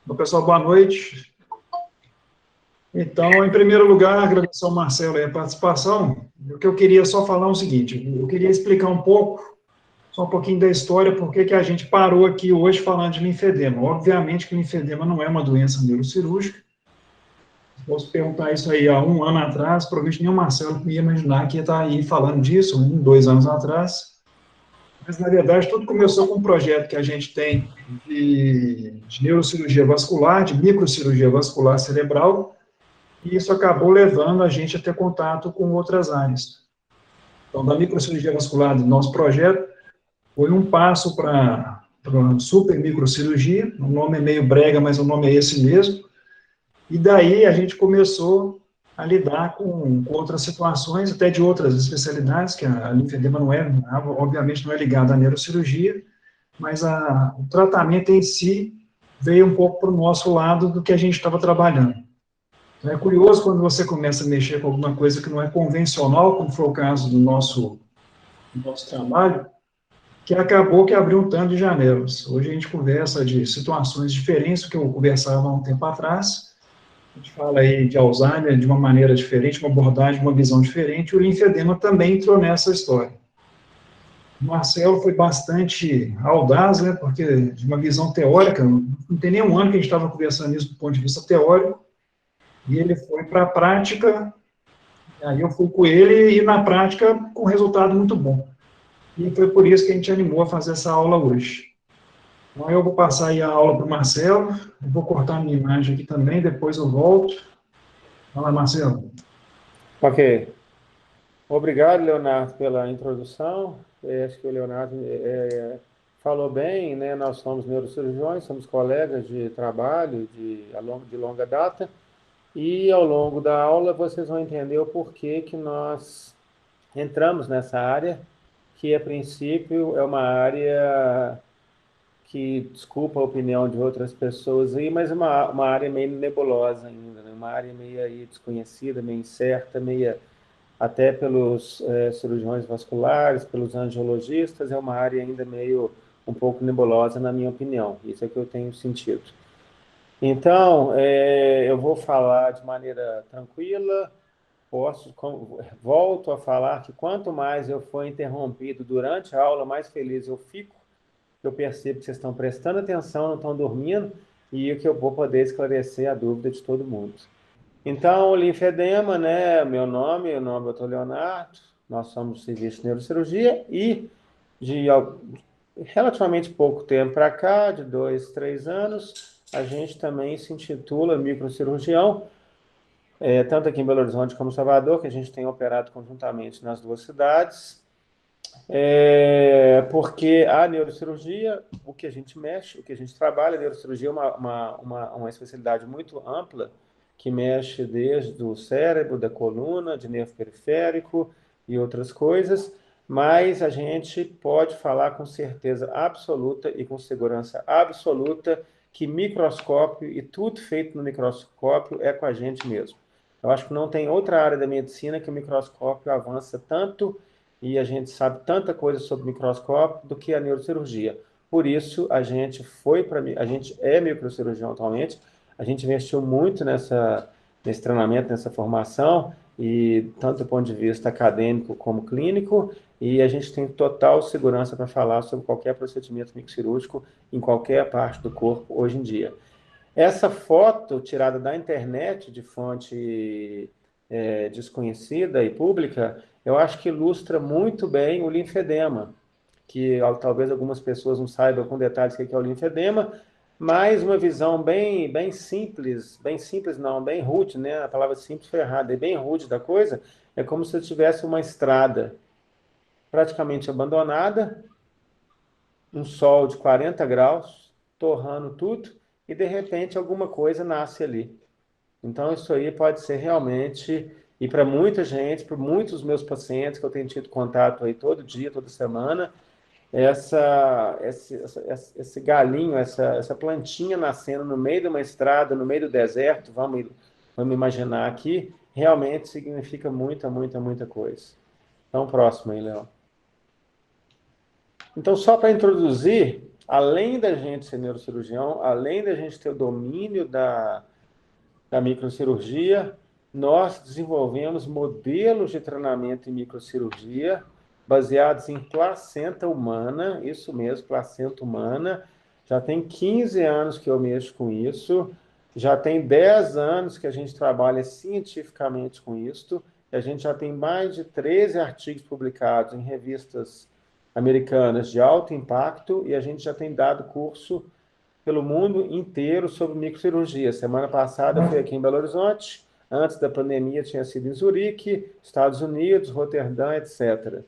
Bom, pessoal, boa noite. Então, em primeiro lugar, agradecer ao Marcelo a participação. O que eu queria só falar é o seguinte, eu queria explicar só um pouquinho da história, por que a gente parou aqui hoje falando de linfedema. Obviamente que linfedema não é uma doença neurocirúrgica. Se fosse perguntar isso aí há um ano atrás, provavelmente nem o Marcelo ia imaginar que ia estar aí falando disso, 2 anos atrás. Mas, na verdade, tudo começou com um projeto que a gente tem de neurocirurgia vascular, de microcirurgia vascular cerebral, e isso acabou levando a gente a ter contato com outras áreas. Então, da microcirurgia vascular do nosso projeto, foi um passo para a super microcirurgia, o nome é meio brega, mas o nome é esse mesmo, e daí a gente começou a lidar com outras situações, até de outras especialidades, que a linfedema não é, obviamente não é ligada à neurocirurgia, mas o tratamento em si veio um pouco para o nosso lado do que a gente estava trabalhando. Então, é curioso quando você começa a mexer com alguma coisa que não é convencional, como foi o caso do nosso trabalho, que acabou que abriu um tanto de janelas. Hoje a gente conversa de situações diferentes do que eu conversava há um tempo atrás. A gente fala aí de Alzheimer de uma maneira diferente, uma abordagem, uma visão diferente. O linfedema também entrou nessa história. O Marcelo foi bastante audaz, né, porque de uma visão teórica, não tem nem um ano que a gente estava conversando isso do ponto de vista teórico, e ele foi para a prática, aí eu fui com ele, e na prática, com resultado muito bom. E foi por isso que a gente animou a fazer essa aula hoje. Então, eu vou passar aí a aula para o Marcelo, eu vou cortar a minha imagem aqui também, depois eu volto. Fala, Marcelo. Ok. Obrigado, Leonardo, pela introdução. Acho que o Leonardo falou bem, né? Nós somos neurocirurgiões, somos colegas de trabalho de longa data, e ao longo da aula vocês vão entender o porquê que nós entramos nessa área, que a princípio é uma área que, desculpa a opinião de outras pessoas aí, mas é uma área meio nebulosa ainda, né? Uma área meio aí desconhecida, meio incerta, meio até pelos cirurgiões vasculares, pelos angiologistas, é uma área ainda meio um pouco nebulosa, na minha opinião. Isso é que eu tenho sentido. Então, eu vou falar de maneira tranquila, volto a falar que quanto mais eu for interrompido durante a aula, mais feliz eu fico. Eu percebo que vocês estão prestando atenção, não estão dormindo, e que eu vou poder esclarecer a dúvida de todo mundo. Então, o linfedema, né, o nome é o Dr. Leonardo, nós somos do Serviço de Neurocirurgia e de relativamente pouco tempo para cá, de 2, 3 anos, a gente também se intitula microcirurgião, tanto aqui em Belo Horizonte como em Salvador, que a gente tem operado conjuntamente nas duas cidades, porque a neurocirurgia, o que a gente mexe, o que a gente trabalha, a neurocirurgia é uma especialidade muito ampla, que mexe desde o cérebro, da coluna, de nervo periférico e outras coisas, mas a gente pode falar com certeza absoluta e com segurança absoluta que microscópio e tudo feito no microscópio é com a gente mesmo. Eu acho que não tem outra área da medicina que o microscópio avança tanto e a gente sabe tanta coisa sobre microscópio do que a neurocirurgia. Por isso, a gente a gente é microcirurgião atualmente, a gente investiu muito nesse treinamento, nessa formação, e tanto do ponto de vista acadêmico como clínico, e a gente tem total segurança para falar sobre qualquer procedimento microcirúrgico em qualquer parte do corpo hoje em dia. Essa foto tirada da internet, de fonte desconhecida e pública, eu acho que ilustra muito bem o linfedema, que talvez algumas pessoas não saibam com detalhes o que é o linfedema, mas uma visão bem simples não, bem rude, né? A palavra simples foi errada, é bem rude da coisa, é como se tivesse uma estrada praticamente abandonada, um sol de 40 graus, torrando tudo, e de repente alguma coisa nasce ali. Então, isso aí pode ser realmente, e para muita gente, para muitos dos meus pacientes que eu tenho tido contato aí todo dia, toda semana, esse galinho, essa plantinha nascendo no meio de uma estrada, no meio do deserto, vamos imaginar aqui, realmente significa muita, muita, muita coisa. Então, próximo aí, Léo. Então, só para introduzir, além da gente ser neurocirurgião, além da gente ter o domínio da microcirurgia, nós desenvolvemos modelos de treinamento em microcirurgia baseados em placenta humana, isso mesmo, placenta humana. Já tem 15 anos que eu mexo com isso, já tem 10 anos que a gente trabalha cientificamente com isso, e a gente já tem mais de 13 artigos publicados em revistas americanas de alto impacto, e a gente já tem dado curso pelo mundo inteiro sobre microcirurgia. Semana passada eu fui aqui em Belo Horizonte, antes da pandemia tinha sido em Zurique, Estados Unidos, Roterdã, etc.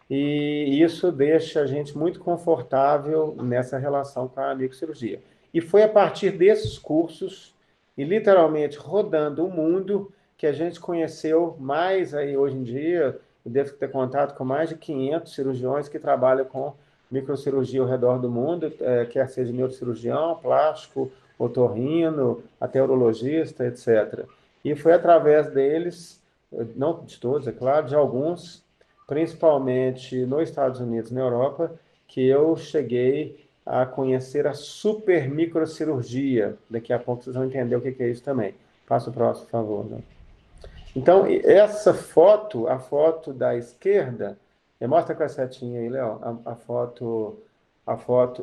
E isso deixa a gente muito confortável nessa relação com a microcirurgia. E foi a partir desses cursos, e literalmente rodando o mundo, que a gente conheceu mais aí hoje em dia, eu devo ter contato com mais de 500 cirurgiões que trabalham com microcirurgia ao redor do mundo, quer seja neurocirurgião, plástico, otorrino, até urologista, etc. E foi através deles, não de todos, é claro, de alguns, principalmente nos Estados Unidos e na Europa, que eu cheguei a conhecer a super microcirurgia. Daqui a pouco vocês vão entender o que é isso também. Passa o próximo, por favor. Né? Então, essa foto, a foto da esquerda, mostra com a setinha aí, Léo,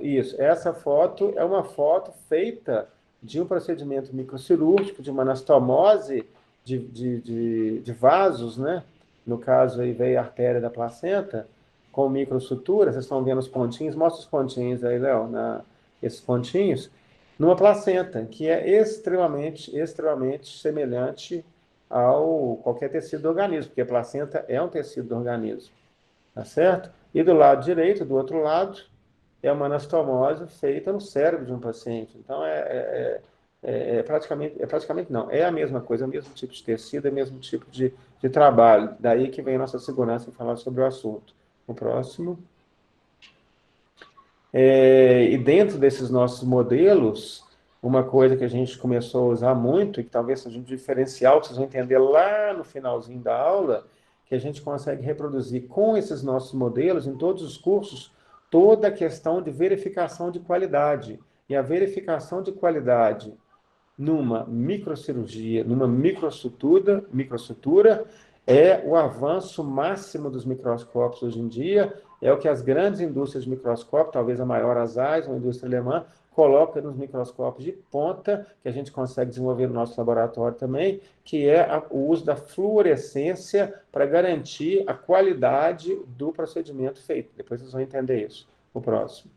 isso. Essa foto é uma foto feita de um procedimento microcirúrgico, de uma anastomose de vasos, né? No caso aí veio a artéria da placenta, com microsutura, vocês estão vendo os pontinhos, mostra os pontinhos aí, Léo, esses pontinhos, numa placenta, que é extremamente semelhante ao qualquer tecido do organismo, porque a placenta é um tecido do organismo, tá certo? E do lado direito, do outro lado, é uma anastomose feita no cérebro de um paciente. Então, praticamente não, é a mesma coisa, é o mesmo tipo de tecido, é o mesmo tipo de trabalho. Daí que vem a nossa segurança em falar sobre o assunto. O próximo. E dentro desses nossos modelos, uma coisa que a gente começou a usar muito, e que talvez seja um diferencial, que vocês vão entender lá no finalzinho da aula, que a gente consegue reproduzir com esses nossos modelos, em todos os cursos, toda a questão de verificação de qualidade. E a verificação de qualidade numa microcirurgia, numa microsutura, é o avanço máximo dos microscópios hoje em dia, é o que as grandes indústrias de microscópio, talvez a maior, a ZEISS, uma indústria alemã, coloca nos microscópios de ponta, que a gente consegue desenvolver no nosso laboratório também, que é o uso da fluorescência para garantir a qualidade do procedimento feito. Depois vocês vão entender isso. O próximo.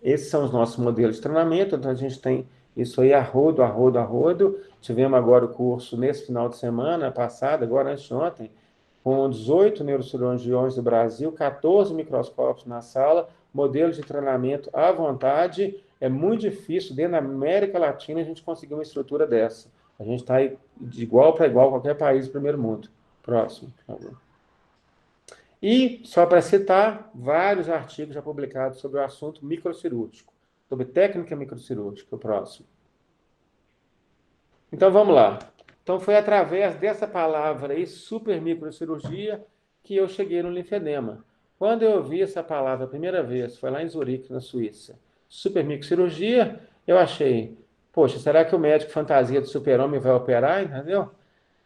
Esses são os nossos modelos de treinamento, então a gente tem isso aí a rodo, a rodo, a rodo. Tivemos agora o curso nesse final de semana passado, agora antes de ontem, com 18 neurocirurgiões do Brasil, 14 microscópios na sala, modelos de treinamento à vontade. É muito difícil, dentro da América Latina, a gente conseguir uma estrutura dessa. A gente está aí de igual para igual qualquer país do primeiro mundo. Próximo, por favor. E, só para citar, vários artigos já publicados sobre o assunto microcirúrgico, sobre técnica microcirúrgica, o próximo. Então, vamos lá. Então, foi através dessa palavra aí, super microcirurgia, que eu cheguei no linfedema. Quando eu ouvi essa palavra a primeira vez, foi lá em Zurique, na Suíça, super microcirurgia, eu achei, poxa, será que o médico fantasia do super-homem vai operar, entendeu?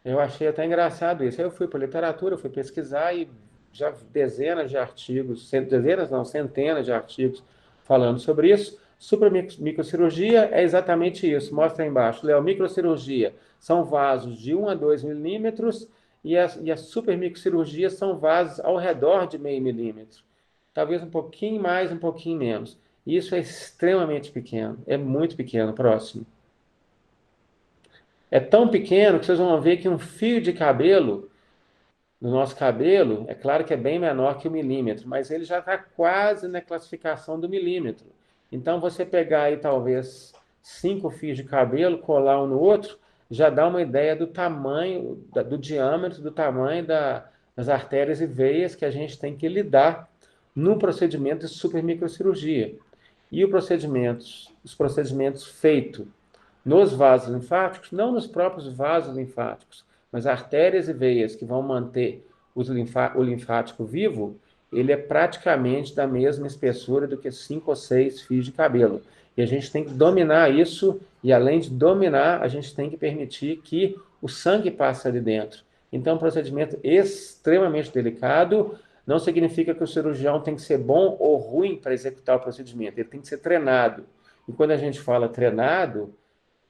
Eu achei até engraçado isso. Aí eu fui para a literatura, fui pesquisar e já dezenas de artigos, dezenas não, centenas de artigos falando sobre isso. Supramicrocirurgia é exatamente isso. Mostra aí embaixo. Léo, microcirurgia são vasos de 1 a 2 milímetros e a supermicrocirurgia são vasos ao redor de meio milímetro. Talvez um pouquinho mais, um pouquinho menos. Isso é extremamente pequeno, é muito pequeno. Próximo. É tão pequeno que vocês vão ver que um fio de cabelo, no nosso cabelo, é claro que é bem menor que o milímetro, mas ele já está quase na classificação do milímetro. Então, você pegar aí talvez 5 fios de cabelo, colar um no outro, já dá uma ideia do tamanho, do diâmetro, do tamanho das artérias e veias que a gente tem que lidar no procedimento de supermicrocirurgia. E os procedimentos feitos nos vasos linfáticos, não nos próprios vasos linfáticos, mas artérias e veias que vão manter o linfático vivo, ele é praticamente da mesma espessura do que 5 ou 6 fios de cabelo. E a gente tem que dominar isso, e além de dominar, a gente tem que permitir que o sangue passe ali dentro. Então, é um procedimento extremamente delicado. Não significa que o cirurgião tem que ser bom ou ruim para executar o procedimento, ele tem que ser treinado. E quando a gente fala treinado,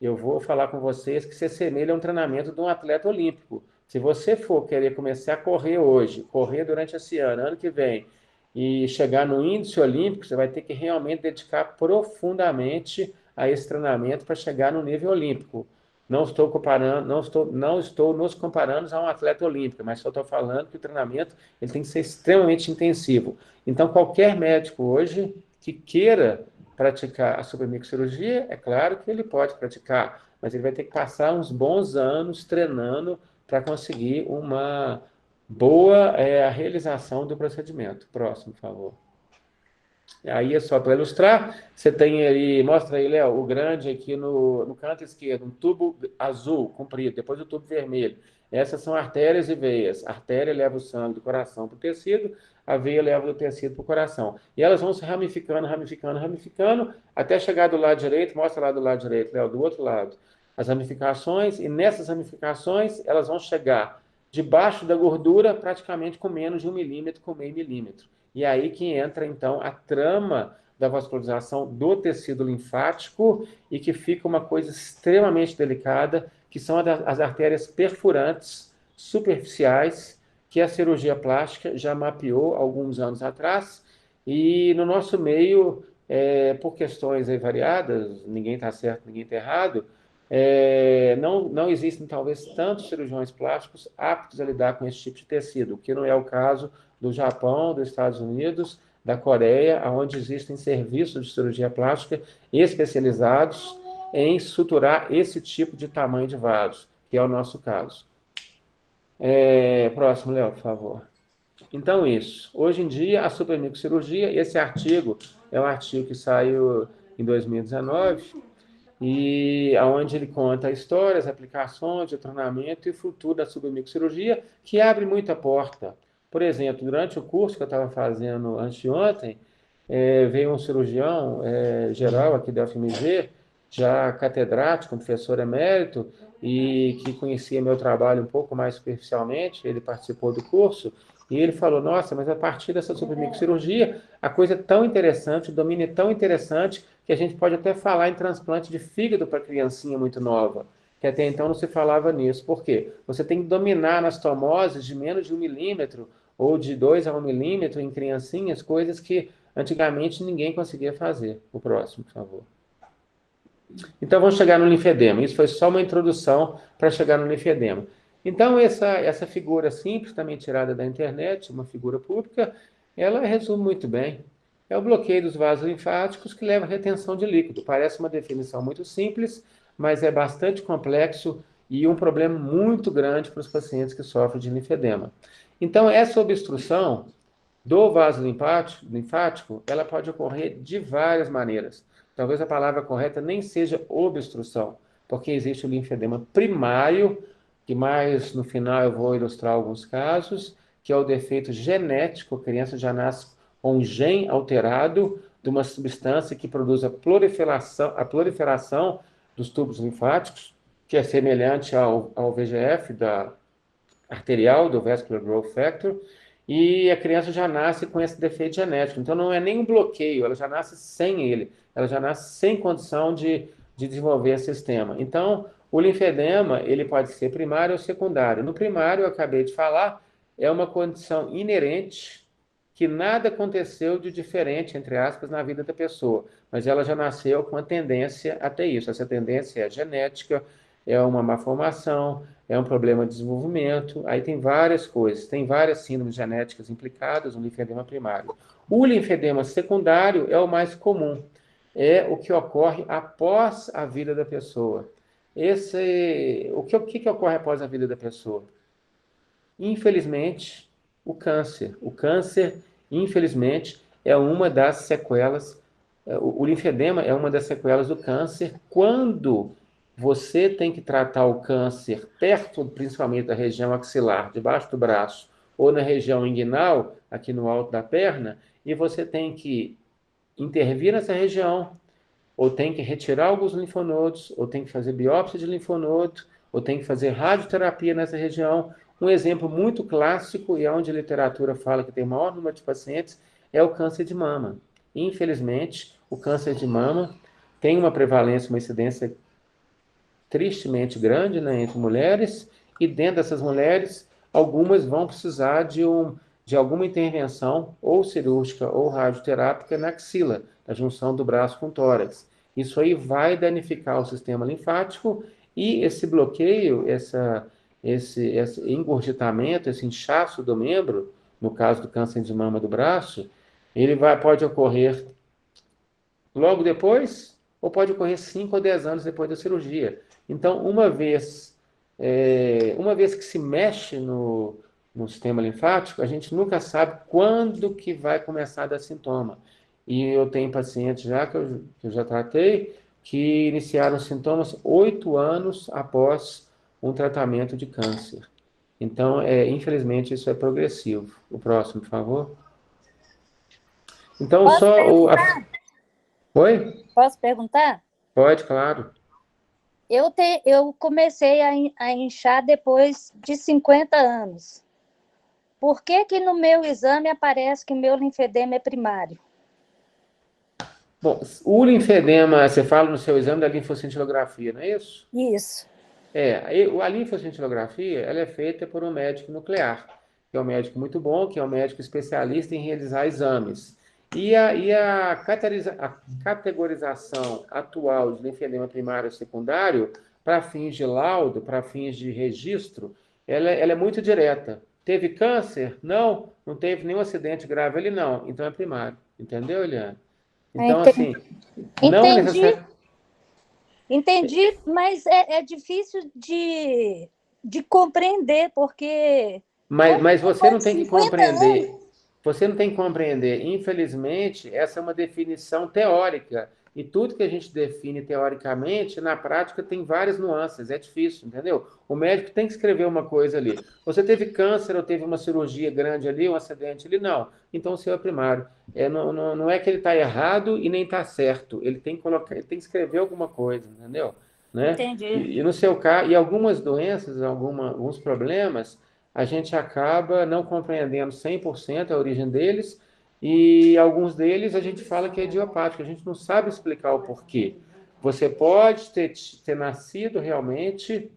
eu vou falar com vocês que se assemelha a um treinamento de um atleta olímpico. Se você for querer começar a correr hoje, correr durante esse ano, ano que vem, e chegar no índice olímpico, você vai ter que realmente dedicar profundamente a esse treinamento para chegar no nível olímpico. Não estou comparando, não estou nos comparando a um atleta olímpico, mas só estou falando que o treinamento ele tem que ser extremamente intensivo. Então, qualquer médico hoje que queira praticar a supremicrocirurgia, é claro que ele pode praticar, mas ele vai ter que passar uns bons anos treinando para conseguir uma boa a realização do procedimento. Próximo, por favor. Aí é só para ilustrar, você tem aí, mostra aí, Léo, o grande aqui no canto esquerdo, um tubo azul, comprido, depois o tubo vermelho. Essas são artérias e veias. A artéria leva o sangue do coração para o tecido, a veia leva o tecido para o coração. E elas vão se ramificando, ramificando, ramificando, até chegar do lado direito, mostra lá do lado direito, Léo, do outro lado. As ramificações, e nessas ramificações, elas vão chegar debaixo da gordura, praticamente com menos de 1 milímetro, com meio milímetro. E aí que entra, então, a trama da vascularização do tecido linfático e que fica uma coisa extremamente delicada, que são as artérias perfurantes superficiais, que a cirurgia plástica já mapeou alguns anos atrás. E no nosso meio, por questões aí variadas, ninguém está certo, ninguém está errado, não existem talvez tantos cirurgiões plásticos aptos a lidar com esse tipo de tecido, o que não é o caso do Japão, dos Estados Unidos, da Coreia, onde existem serviços de cirurgia plástica especializados em suturar esse tipo de tamanho de vaso, que é o nosso caso. Próximo, Léo, por favor. Então, isso. Hoje em dia, a supremicrocirurgia, esse artigo é um artigo que saiu em 2019, e onde ele conta a história, as aplicações, o treinamento e o futuro da submicrocirurgia, que abre muita porta. Por exemplo, durante o curso que eu estava fazendo anteontem, veio um cirurgião geral aqui da UFMG, já catedrático, um professor emérito, e que conhecia meu trabalho um pouco mais superficialmente, ele participou do curso, e ele falou, nossa, mas a partir dessa submicrocirurgia, a coisa é tão interessante, o domínio é tão interessante, que a gente pode até falar em transplante de fígado para criancinha muito nova, que até então não se falava nisso. Por quê? Você tem que dominar nas tomoses de menos de 1 milímetro, ou de 2 a 1 milímetro em criancinhas, coisas que antigamente ninguém conseguia fazer. O próximo, por favor. Então, vamos chegar no linfedema. Isso foi só uma introdução para chegar no linfedema. Então, essa figura simples, também tirada da internet, uma figura pública, ela resume muito bem. É o bloqueio dos vasos linfáticos que leva à retenção de líquido. Parece uma definição muito simples, mas é bastante complexo e um problema muito grande para os pacientes que sofrem de linfedema. Então, essa obstrução do vaso linfático, ela pode ocorrer de várias maneiras. Talvez a palavra correta nem seja obstrução, porque existe o linfedema primário, que mais no final eu vou ilustrar alguns casos, que é o defeito genético, a criança já nasce com um gene alterado de uma substância que produz a proliferação dos tubos linfáticos, que é semelhante ao VEGF da arterial, do Vascular Growth Factor, e a criança já nasce com esse defeito genético. Então, não é nem um bloqueio, ela já nasce sem ele, ela já nasce sem condição de desenvolver esse sistema. Então, o linfedema, ele pode ser primário ou secundário. No primário, eu acabei de falar, é uma condição inerente que nada aconteceu de diferente, entre aspas, na vida da pessoa, mas ela já nasceu com a tendência a ter isso. Essa tendência é genética, é uma malformação, é um problema de desenvolvimento, aí tem várias coisas, tem várias síndromes genéticas implicadas no linfedema primário. O linfedema secundário é o mais comum, é o que ocorre após a vida da pessoa. O que ocorre após a vida da pessoa? Infelizmente, o câncer. O câncer, infelizmente, é uma das sequelas, o linfedema é uma das sequelas do câncer quando você tem que tratar o câncer perto, principalmente da região axilar, debaixo do braço, ou na região inguinal, aqui no alto da perna, e você tem que intervir nessa região, ou tem que retirar alguns linfonodos, ou tem que fazer biópsia de linfonodo, ou tem que fazer radioterapia nessa região. Um exemplo muito clássico, e onde a literatura fala que tem o maior número de pacientes, é o câncer de mama. Infelizmente, o câncer de mama tem uma prevalência, uma incidência tristemente grande, né, entre mulheres, e dentro dessas mulheres, algumas vão precisar de alguma intervenção, ou cirúrgica ou radioterápica, na axila, na junção do braço com o tórax. Isso aí vai danificar o sistema linfático, e esse bloqueio, esse engurgitamento, esse inchaço do membro, no caso do câncer de mama do braço, pode ocorrer logo depois, ou pode ocorrer 5 ou 10 anos depois da cirurgia. Então, uma vez que se mexe no sistema linfático, a gente nunca sabe quando que vai começar a dar sintoma. E eu tenho pacientes já que eu já tratei, que iniciaram sintomas 8 anos após um tratamento de câncer. Então, infelizmente, isso é progressivo. O próximo, por favor. Então, Posso só o... perguntar? Oi? Posso perguntar? Pode, claro. Eu comecei a inchar depois de 50 anos. Por que que no meu exame aparece que o meu linfedema é primário? Bom, o linfedema, você fala no seu exame da linfoscintilografia, não é isso? Isso. A linfoscintilografia, ela é feita por um médico nuclear, que é um médico muito bom, que é um médico especialista em realizar exames. A categorização atual de linfedema primário ou secundário, para fins de laudo, para fins de registro, ela é muito direta. Teve câncer? Não. Não teve nenhum acidente grave ali? Não. Então é primário. Entendeu, Eliane? Então, assim, não Entendi, necessariamente... entendi, mas é difícil de compreender, porque Mas você depois não de tem que 50 compreender. anos, Você não tem que compreender. Infelizmente, essa é uma definição teórica. E tudo que a gente define teoricamente, na prática, tem várias nuances. É difícil, entendeu? O médico tem que escrever uma coisa ali. Você teve câncer ou teve uma cirurgia grande ali, um acidente ali? Não. Então, o seu é primário. Não é que ele está errado e nem está certo. Ele tem que colocar, ele tem que escrever alguma coisa, entendeu? Né? entendi. E no seu caso, e algumas doenças, alguns problemas, a gente acaba não compreendendo 100% a origem deles, e alguns deles a gente fala que é idiopático, a gente não sabe explicar o porquê. Você pode ter nascido realmente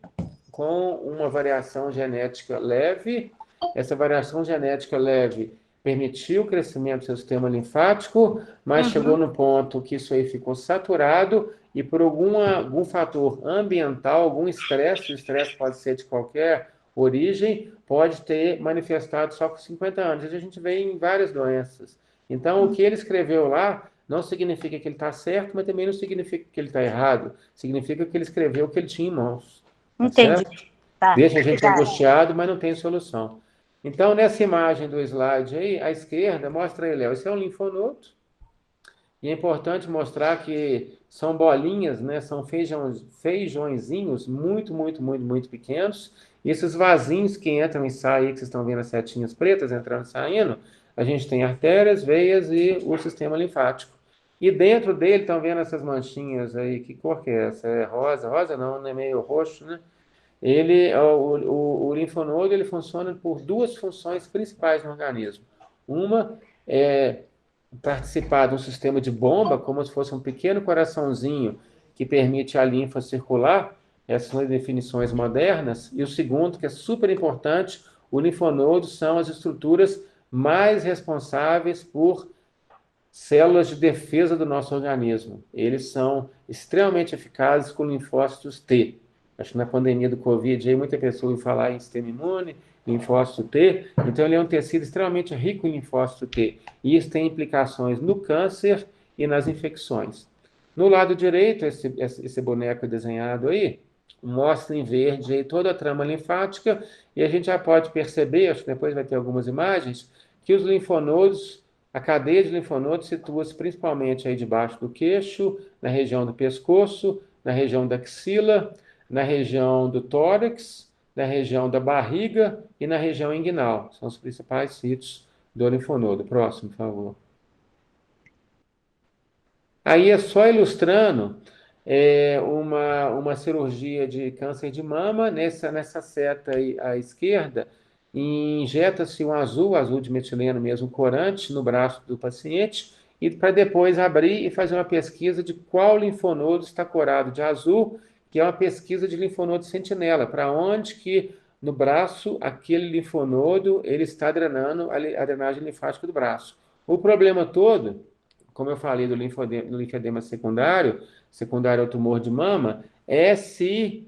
com uma variação genética leve, essa variação genética leve permitiu o crescimento do seu sistema linfático, mas chegou no ponto que isso aí ficou saturado, e por algum fator ambiental, algum estresse, o estresse pode ser de qualquer origem, pode ter manifestado só com 50 anos. Isso a gente vê em várias doenças. Então, o que ele escreveu lá não significa que ele está certo, mas também não significa que ele está errado. Significa que ele escreveu o que ele tinha em mãos. Tá Entendi. certo? Tá, Deixa a gente obrigada. angustiado, mas não tem solução. Então, nessa imagem do slide aí, à esquerda, mostra aí, Léo, esse é um linfonodo. E é importante mostrar que são bolinhas, né? São feijõezinhos muito, muito, muito, muito pequenos. E esses vasinhos que entram e saem, que vocês estão vendo as setinhas pretas entrando e saindo, a gente tem artérias, veias e o sistema linfático. E dentro dele, estão vendo essas manchinhas aí, que cor que é essa? É rosa? Rosa não, né? Meio roxo, né? O linfonodo, ele funciona por duas funções principais no organismo. Uma é participar de um sistema de bomba, como se fosse um pequeno coraçãozinho que permite a linfa circular, essas são as definições modernas, e o segundo, que é super importante, o linfonodo são as estruturas mais responsáveis por células de defesa do nosso organismo. Eles são extremamente eficazes com linfócitos T. Acho que na pandemia do Covid, aí muita pessoa ouviu falar em sistema imune, linfócito T, então ele é um tecido extremamente rico em linfócito T. E isso tem implicações no câncer e nas infecções. No lado direito, esse boneco desenhado aí, mostra em verde aí toda a trama linfática, e a gente já pode perceber, acho que depois vai ter algumas imagens, que os linfonodos, a cadeia de linfonodos situa-se principalmente aí debaixo do queixo, na região do pescoço, na região da axila, na região do tórax, na região da barriga e na região inguinal. São os principais sítios do linfonodo. Próximo, por favor. Aí é só ilustrando uma cirurgia de câncer de mama, nessa seta aí à esquerda, injeta-se um azul de metileno mesmo, corante, no braço do paciente, e para depois abrir e fazer uma pesquisa de qual linfonodo está corado de azul, que é uma pesquisa de linfonodo sentinela, para onde que no braço aquele linfonodo ele está drenando a drenagem linfática do braço. O problema todo, como eu falei do linfedema secundário ao tumor de mama, é se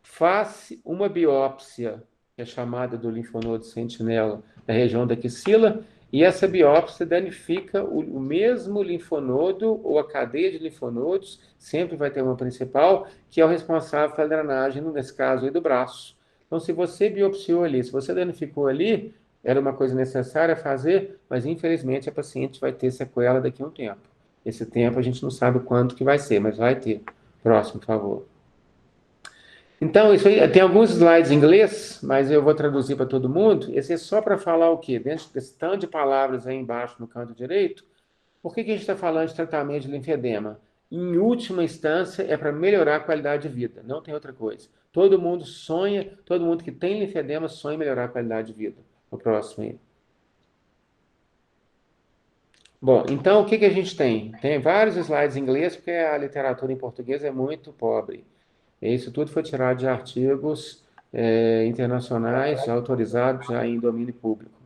faz uma biópsia, que é chamada do linfonodo sentinela, na região da axila, e essa biópsia danifica o mesmo linfonodo ou a cadeia de linfonodos, sempre vai ter uma principal, que é o responsável pela drenagem, nesse caso aí, do braço. Então, se você biopsiou ali, se você danificou ali, era uma coisa necessária fazer, mas infelizmente a paciente vai ter sequela daqui a um tempo. Esse tempo a gente não sabe quanto que vai ser, mas vai ter. Próximo, por favor. Então, isso aí, tem alguns slides em inglês, mas eu vou traduzir para todo mundo. Esse é só para falar o quê? Dentro desse tanto de palavras aí embaixo no canto direito, por que a gente está falando de tratamento de linfedema? Em última instância, é para melhorar a qualidade de vida, não tem outra coisa. Todo mundo sonha, todo mundo que tem linfedema sonha em melhorar a qualidade de vida. O próximo aí. Bom, então o que a gente tem? Tem vários slides em inglês, porque a literatura em português é muito pobre. Isso tudo foi tirado de artigos internacionais, já autorizados, já em domínio público.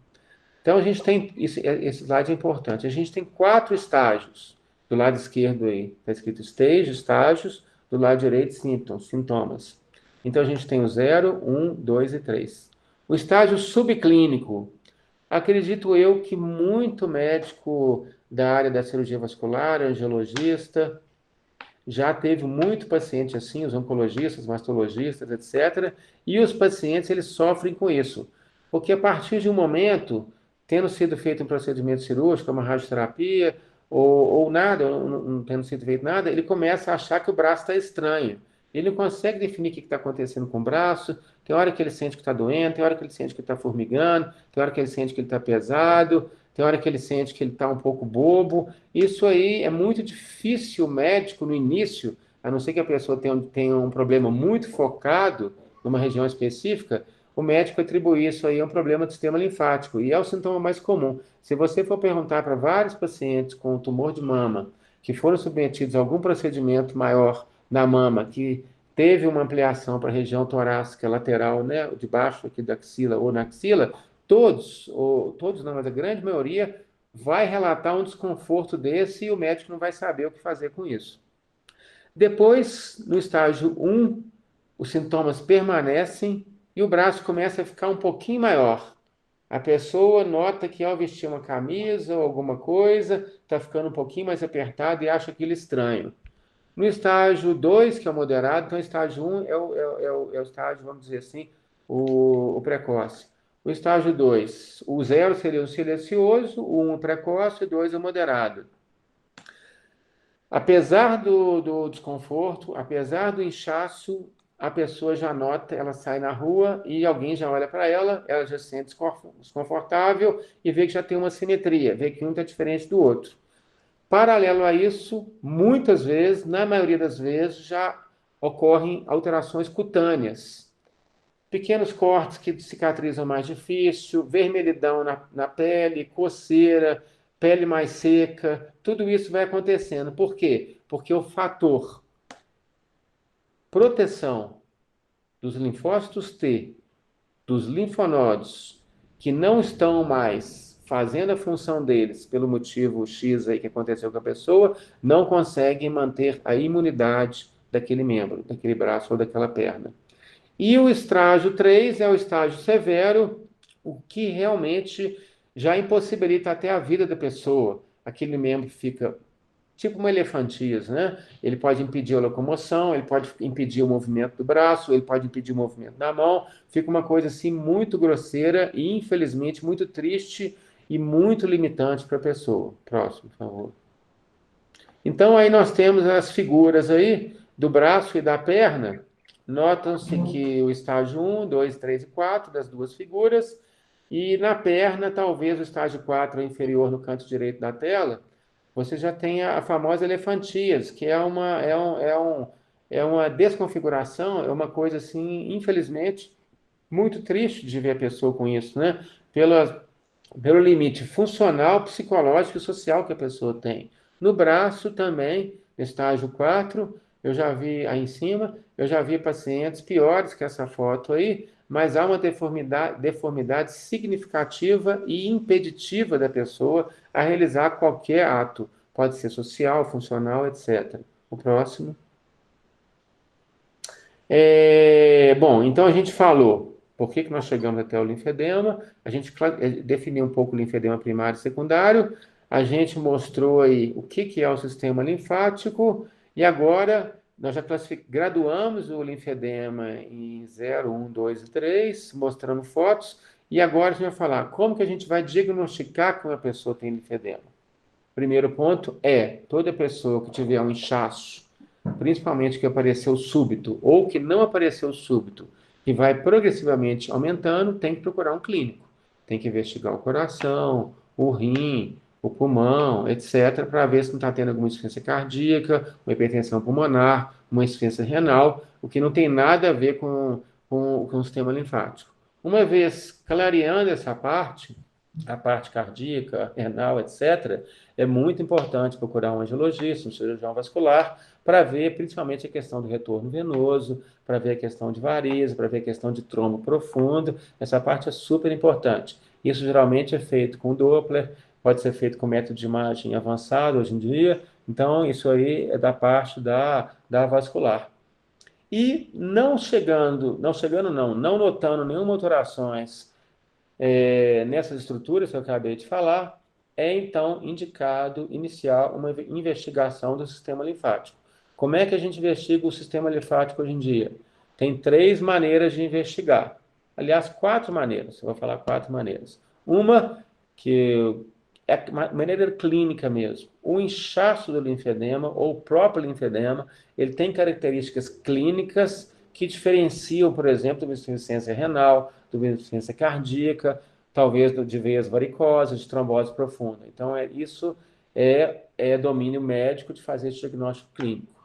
Então, a gente tem, esse slide é importante, a gente tem 4 estágios. Do lado esquerdo aí, está escrito stage, estágios, do lado direito, sintomas. Então, a gente tem o 0, 1, 2 e 3. O estágio subclínico, acredito eu que muito médico da área da cirurgia vascular, angiologista, já teve muito paciente assim, os oncologistas, mastologistas, etc. E os pacientes, eles sofrem com isso. Porque a partir de um momento, tendo sido feito um procedimento cirúrgico, uma radioterapia, ou nada, ou não tendo sido feito nada, ele começa a achar que o braço está estranho. Ele não consegue definir o que está acontecendo com o braço, tem hora que ele sente que está doendo, tem hora que ele sente que está formigando, tem hora que ele sente que ele está pesado, tem hora que ele sente que ele está um pouco bobo. Isso aí é muito difícil o médico no início, a não ser que a pessoa tenha um problema muito focado numa região específica, o médico atribuir isso aí a um problema do sistema linfático, e é o sintoma mais comum. Se você for perguntar para vários pacientes com tumor de mama, que foram submetidos a algum procedimento maior na mama, que teve uma ampliação para a região torácica lateral, né, debaixo aqui da axila ou na axila, todos não, mas a grande maioria vai relatar um desconforto desse e o médico não vai saber o que fazer com isso. Depois, no estágio 1, os sintomas permanecem e o braço começa a ficar um pouquinho maior. A pessoa nota que ao vestir uma camisa ou alguma coisa, está ficando um pouquinho mais apertado e acha aquilo estranho. No estágio 2, que é o moderado, então o estágio 1 é o estágio, vamos dizer assim, o precoce. O estágio 2, o 0 seria o silencioso, o 1 o precoce, o 2 o moderado. Apesar do desconforto, apesar do inchaço, a pessoa já nota, ela sai na rua e alguém já olha para ela já se sente desconfortável e vê que já tem uma simetria, vê que um está diferente do outro. Paralelo a isso, muitas vezes, na maioria das vezes, já ocorrem alterações cutâneas. Pequenos cortes que cicatrizam mais difícil, vermelhidão na pele, coceira, pele mais seca, tudo isso vai acontecendo. Por quê? Porque o fator proteção dos linfócitos T, dos linfonodos, que não estão mais fazendo a função deles pelo motivo X aí que aconteceu com a pessoa, não conseguem manter a imunidade daquele membro, daquele braço ou daquela perna. E o estágio 3 é o estágio severo, o que realmente já impossibilita até a vida da pessoa. Aquele membro fica tipo uma elefantíase, né? Ele pode impedir a locomoção, ele pode impedir o movimento do braço, ele pode impedir o movimento da mão. Fica uma coisa assim muito grosseira e, infelizmente, muito triste e muito limitante para a pessoa. Próximo, por favor. Então, aí nós temos as figuras aí do braço e da perna, Notam-se que o estágio 1, 2, 3 e 4 das duas figuras, e na perna, talvez o estágio 4 inferior no canto direito da tela, você já tem a famosa elefantíase, que é uma desconfiguração, é uma coisa assim, infelizmente, muito triste de ver a pessoa com isso, né? Pelo limite funcional, psicológico e social que a pessoa tem. No braço também, estágio 4 eu já vi aí em cima, eu já vi pacientes piores que essa foto aí, mas há uma deformidade significativa e impeditiva da pessoa a realizar qualquer ato, pode ser social, funcional, etc. O próximo. Bom, então a gente falou por que nós chegamos até o linfedema, a gente definiu um pouco o linfedema primário e secundário, a gente mostrou aí o que é o sistema linfático, e agora nós já graduamos o linfedema em 0, 1, 2 e 3, mostrando fotos, e agora a gente vai falar como que a gente vai diagnosticar que uma pessoa tem linfedema. Primeiro ponto é, toda pessoa que tiver um inchaço, principalmente que apareceu súbito, ou que não apareceu súbito, que vai progressivamente aumentando, tem que procurar um clínico. Tem que investigar o coração, o rim, o pulmão, etc., para ver se não está tendo alguma insuficiência cardíaca, uma hipertensão pulmonar, uma insuficiência renal, o que não tem nada a ver com o sistema linfático. Uma vez clareando essa parte, a parte cardíaca, renal, etc., é muito importante procurar um angiologista, um cirurgião vascular, para ver principalmente a questão do retorno venoso, para ver a questão de varize, para ver a questão de trombo profundo. Essa parte é super importante. Isso geralmente é feito com Doppler, pode ser feito com método de imagem avançado hoje em dia. Então, isso aí é da parte da vascular. E não notando nenhuma alterações nessas estruturas que eu acabei de falar, é então indicado iniciar uma investigação do sistema linfático. Como é que a gente investiga o sistema linfático hoje em dia? Tem 3 maneiras de investigar. Aliás, 4 maneiras. Eu vou falar 4 maneiras. Uma, que é a maneira clínica mesmo. O inchaço do linfedema, ou o próprio linfedema, ele tem características clínicas que diferenciam, por exemplo, de uma insuficiência renal, de uma insuficiência cardíaca, talvez de veias varicosas, de trombose profunda. Então, isso é domínio médico de fazer esse diagnóstico clínico.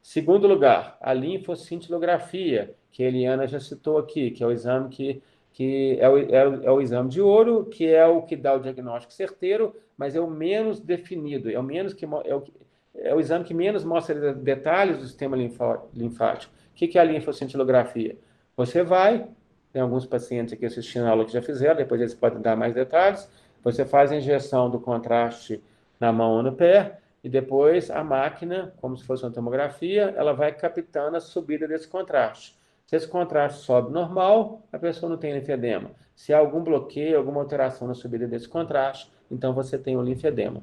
Segundo lugar, a linfocintilografia, que a Eliana já citou aqui, que é o exame que é o exame de ouro, que é o que dá o diagnóstico certeiro, mas é o menos definido, é o exame que menos mostra detalhes do sistema linfático. O que é a linfocintilografia? Você vai, tem alguns pacientes aqui assistindo a aula que já fizeram, depois eles podem dar mais detalhes, você faz a injeção do contraste na mão ou no pé, e depois a máquina, como se fosse uma tomografia, ela vai captando a subida desse contraste. Se esse contraste sobe normal, a pessoa não tem linfedema. Se há algum bloqueio, alguma alteração na subida desse contraste, então você tem o linfedema.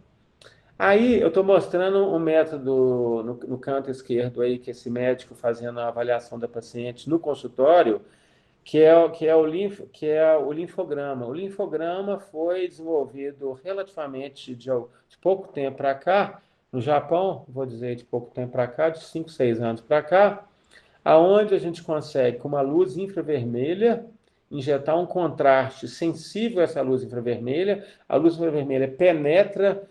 Aí eu estou mostrando um método no canto esquerdo aí, que esse médico fazendo a avaliação da paciente no consultório, que é o linfograma. O linfograma foi desenvolvido relativamente de pouco tempo para cá, no Japão, vou dizer de pouco tempo para cá, de 5, 6 anos para cá, aonde a gente consegue, com uma luz infravermelha, injetar um contraste sensível a essa luz infravermelha. A luz infravermelha penetra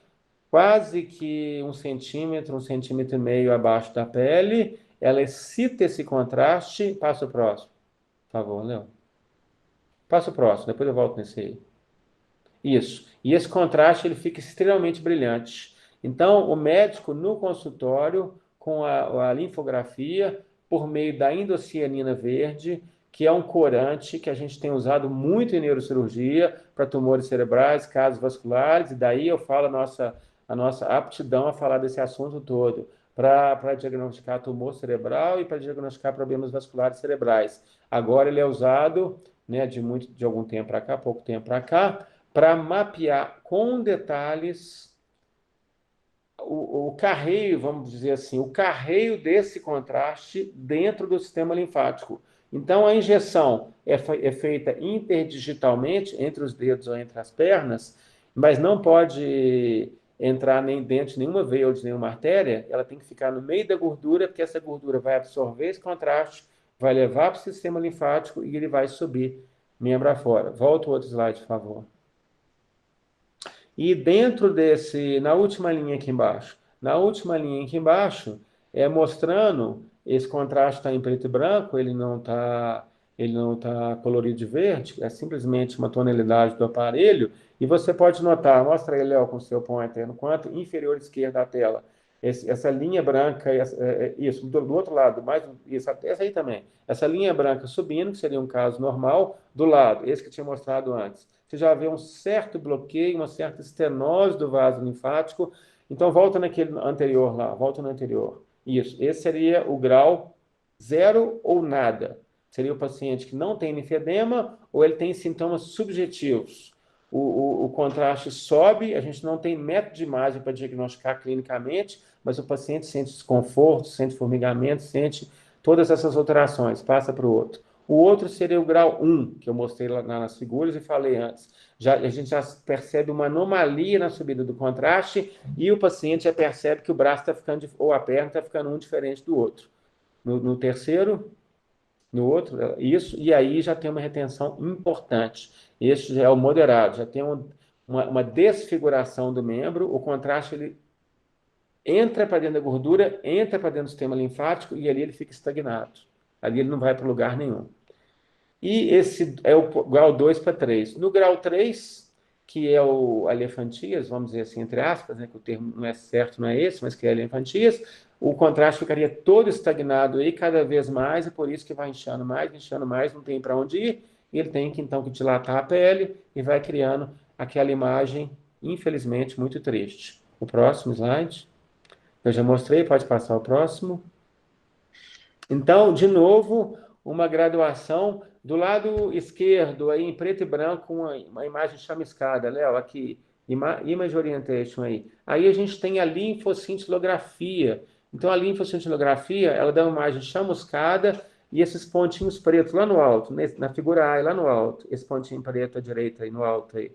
quase que 1 centímetro e meio abaixo da pele, ela excita esse contraste. Passa o próximo, por favor, Léo. Passa o próximo, depois eu volto nesse aí. Isso. E esse contraste ele fica extremamente brilhante. Então, o médico no consultório, com a linfografia, por meio da indocianina verde, que é um corante que a gente tem usado muito em neurocirurgia para tumores cerebrais, casos vasculares, e daí eu falo a nossa aptidão a falar desse assunto todo, para diagnosticar tumor cerebral e para diagnosticar problemas vasculares cerebrais. Agora ele é usado, né, de algum tempo para cá, pouco tempo para cá, para mapear com detalhes o carreio, vamos dizer assim, o carreio desse contraste dentro do sistema linfático. Então, a injeção é feita interdigitalmente, entre os dedos ou entre as pernas, mas não pode entrar nem dentro de nenhuma veia ou de nenhuma artéria, ela tem que ficar no meio da gordura, porque essa gordura vai absorver esse contraste, vai levar para o sistema linfático e ele vai subir membro afora. Volta o outro slide, por favor. E dentro desse, na última linha aqui embaixo, mostrando esse contraste está em preto e branco, ele não tá colorido de verde, é simplesmente uma tonalidade do aparelho, e você pode notar, mostra aí, Léo, com o seu pointer no canto inferior esquerdo da tela, essa linha branca, isso, do outro lado, essa aí também, essa linha branca subindo, que seria um caso normal, do lado, esse que eu tinha mostrado antes. Você já vê um certo bloqueio, uma certa estenose do vaso linfático. Então, volta naquele anterior lá, volta no anterior. Isso, esse seria o grau 0 ou nada. Seria o paciente que não tem linfedema ou ele tem sintomas subjetivos. O contraste sobe, a gente não tem método de imagem para diagnosticar clinicamente, mas o paciente sente desconforto, sente formigamento, sente todas essas alterações. Passa para o outro. O outro seria o grau 1, que eu mostrei lá nas figuras e falei antes. A gente já percebe uma anomalia na subida do contraste e o paciente já percebe que o braço está ficando, ou a perna está ficando um diferente do outro. No terceiro, no outro, isso, e aí já tem uma retenção importante. Este já é o moderado, já tem uma desfiguração do membro, o contraste ele entra para dentro da gordura, entra para dentro do sistema linfático e ali ele fica estagnado. Ali ele não vai para lugar nenhum. E esse é o grau 2 para 3. No grau 3, que é o elefantias, vamos dizer assim, entre aspas, né, que o termo não é certo, não é esse, mas que é elefantias, o contraste ficaria todo estagnado aí, cada vez mais, e por isso que vai inchando mais, não tem para onde ir, e ele tem que, então, que dilatar a pele e vai criando aquela imagem, infelizmente, muito triste. O próximo slide. Eu já mostrei, pode passar o próximo. Então, de novo, uma graduação do lado esquerdo, aí em preto e branco, uma imagem chamiscada, Léo, aqui, Image Orientation aí. Aí a gente tem a linfoscintilografia. Então, a linfoscintilografia, ela dá uma imagem chamuscada e esses pontinhos pretos lá no alto, na figura A, lá no alto, esse pontinho preto à direita aí, no alto aí.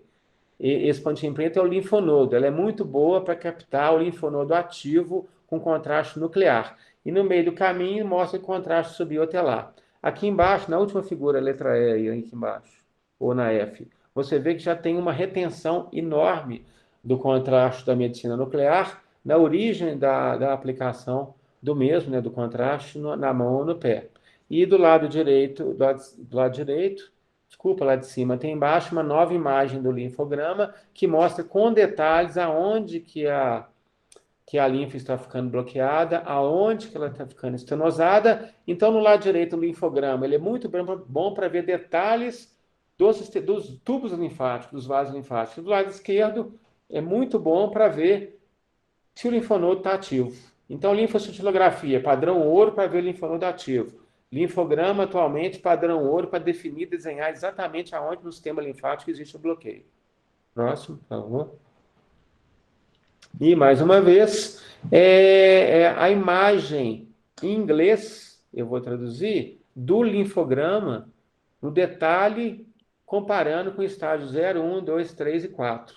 E esse pontinho preto é o linfonodo. Ela é muito boa para captar o linfonodo ativo com contraste nuclear. E no meio do caminho mostra que o contraste subiu até lá. Aqui embaixo, na última figura, letra E, aqui embaixo, ou na F, você vê que já tem uma retenção enorme do contraste da medicina nuclear na origem da aplicação do mesmo, né, do contraste na mão ou no pé. E do lado direito, desculpa, lá de cima, tem embaixo uma nova imagem do linfograma que mostra com detalhes aonde que a linfa está ficando bloqueada, aonde que ela está ficando estenosada. Então, no lado direito do linfograma, ele é muito bom para ver detalhes dos tubos linfáticos, dos vasos linfáticos. Do lado esquerdo, é muito bom para ver se o linfonodo está ativo. Então, linfoscintilografia, padrão ouro para ver o linfonodo ativo. Linfograma, atualmente, padrão ouro para definir, desenhar exatamente aonde no sistema linfático existe o bloqueio. Próximo, por favor. E, mais uma vez, a imagem em inglês, eu vou traduzir, do linfograma, no detalhe, comparando com o estágio 0, 1, 2, 3 e 4.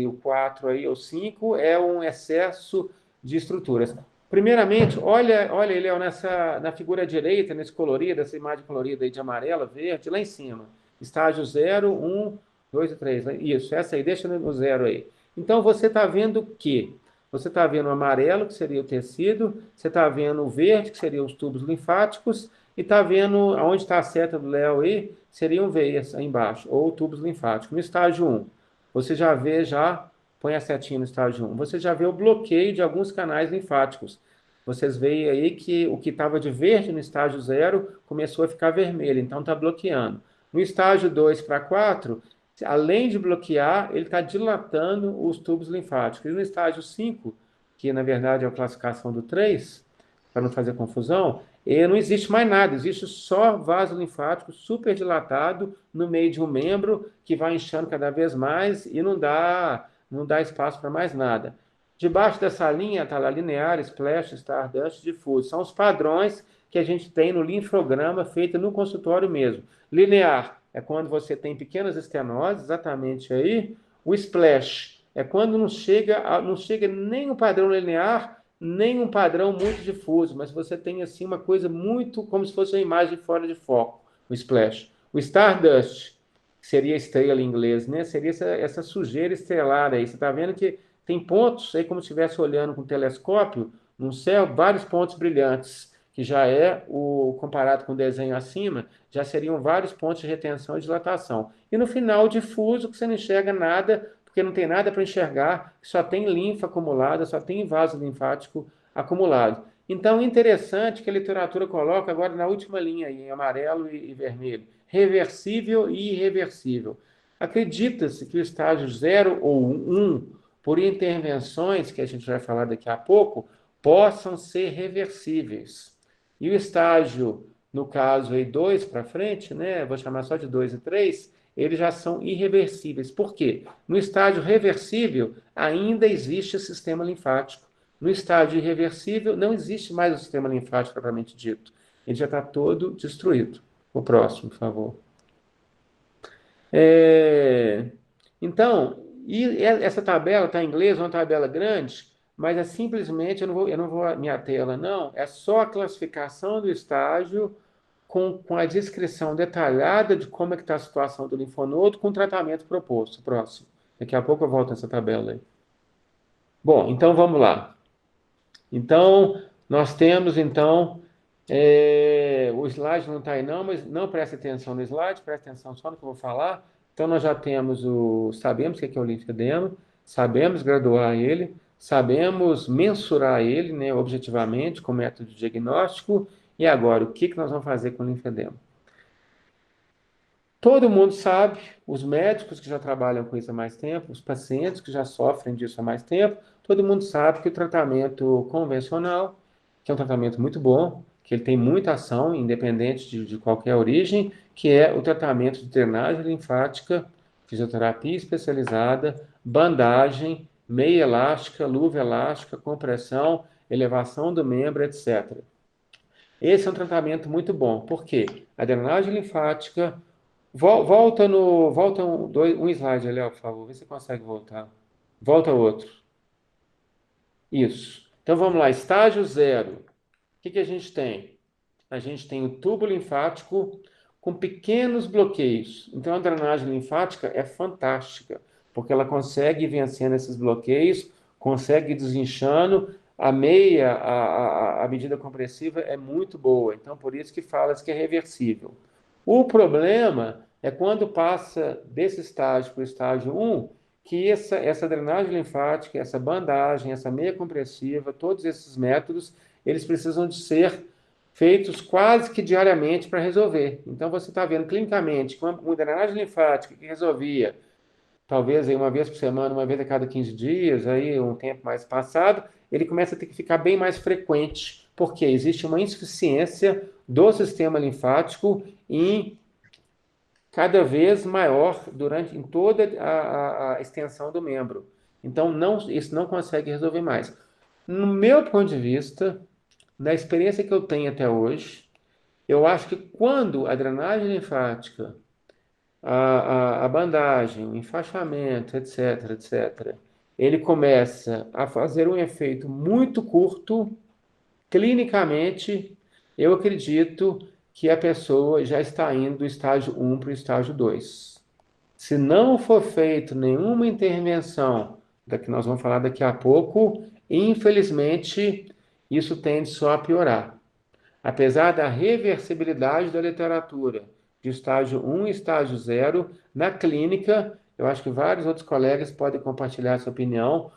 O 4 aí, ou 5, é um excesso de estruturas. Primeiramente, olha aí, Léo, na figura direita, nesse colorido, essa imagem colorida aí de amarela, verde, lá em cima. Estágio 0, 1, 2 e 3. Isso, essa aí, deixa no 0 aí. Então, você está vendo o quê? Você está vendo o amarelo, que seria o tecido, você está vendo o verde, que seriam os tubos linfáticos, e está vendo onde está a seta do Léo aí, seriam veias aí embaixo, ou tubos linfáticos. No estágio 1, você já vê, põe a setinha no estágio 1, você já vê o bloqueio de alguns canais linfáticos. Vocês veem aí que o que estava de verde no estágio 0 começou a ficar vermelho, então está bloqueando. No estágio 2 para 4, além de bloquear, ele está dilatando os tubos linfáticos. E no estágio 5, que na verdade é a classificação do 3, para não fazer confusão, não existe mais nada, existe só vaso linfático super dilatado no meio de um membro que vai inchando cada vez mais e não dá espaço para mais nada. Debaixo dessa linha está lá linear, splash, stardust, difuso. São os padrões que a gente tem no linfograma feito no consultório mesmo. Linear é quando você tem pequenas estenoses, exatamente aí. O splash é quando não chega nem o padrão linear, nem um padrão muito difuso, mas você tem assim uma coisa muito como se fosse uma imagem fora de foco, o splash. O Stardust, que seria estrela em inglês, né? Seria essa sujeira estelar aí. Você está vendo que tem pontos aí como se estivesse olhando com um telescópio no céu, vários pontos brilhantes, que já é o comparado com o desenho acima, já seriam vários pontos de retenção e dilatação. E no final difuso, que você não enxerga nada, porque não tem nada para enxergar, só tem linfa acumulada, só tem vaso linfático acumulado. Então, interessante que a literatura coloca agora na última linha aí, em amarelo e vermelho, reversível e irreversível. Acredita-se que o estágio 0 ou 1, por intervenções que a gente vai falar daqui a pouco, possam ser reversíveis. E o estágio, no caso aí 2 para frente, né, vou chamar só de 2 e 3, eles já são irreversíveis. Por quê? No estágio reversível, ainda existe o sistema linfático. No estágio irreversível, não existe mais o sistema linfático propriamente dito. Ele já está todo destruído. O próximo, por favor. Então, e essa tabela está em inglês, é uma tabela grande, mas é simplesmente, eu não vou me ater a ela, não, é só a classificação do estágio com a descrição detalhada de como é que está a situação do linfonodo com o tratamento proposto. Próximo. Daqui a pouco eu volto nessa tabela aí. Bom, então vamos lá. Então, nós temos, então, o slide não está aí não, mas não preste atenção no slide, preste atenção só no que eu vou falar. Então, nós já temos sabemos o que é o linfedema, sabemos graduar ele, sabemos mensurar ele, né, objetivamente, com método de diagnóstico, e agora, o que nós vamos fazer com o linfedema? Todo mundo sabe, os médicos que já trabalham com isso há mais tempo, os pacientes que já sofrem disso há mais tempo, todo mundo sabe que o tratamento convencional, que é um tratamento muito bom, que ele tem muita ação, independente de qualquer origem, que é o tratamento de drenagem linfática, fisioterapia especializada, bandagem, meia elástica, luva elástica, compressão, elevação do membro, etc. Esse é um tratamento muito bom, porque a drenagem linfática. Volta um slide, Léo, por favor. Vê se você consegue voltar. Volta outro. Isso. Então vamos lá, estágio 0. O que a gente tem? A gente tem o tubo linfático com pequenos bloqueios. Então a drenagem linfática é fantástica, porque ela consegue ir vencendo esses bloqueios, consegue ir desinchando. A meia, a medida compressiva é muito boa. Então por isso que fala-se que é reversível. O problema é quando passa desse estágio para o estágio 1, que essa drenagem linfática, essa bandagem, essa meia compressiva, todos esses métodos, eles precisam de ser feitos quase que diariamente para resolver. Então, você está vendo clinicamente que uma drenagem linfática que resolvia, talvez aí uma vez por semana, uma vez a cada 15 dias, aí um tempo mais passado, ele começa a ter que ficar bem mais frequente, porque existe uma insuficiência do sistema linfático em cada vez maior em toda a extensão do membro. Então, isso não consegue resolver mais. No meu ponto de vista, da experiência que eu tenho até hoje, eu acho que quando a drenagem linfática, a bandagem, o enfaixamento, etc., etc., ele começa a fazer um efeito muito curto, clinicamente, eu acredito que a pessoa já está indo do estágio 1 para o estágio 2. Se não for feita nenhuma intervenção, da que nós vamos falar daqui a pouco, infelizmente, isso tende só a piorar. Apesar da reversibilidade da literatura de estágio 1 e estágio 0, na clínica, eu acho que vários outros colegas podem compartilhar essa opinião,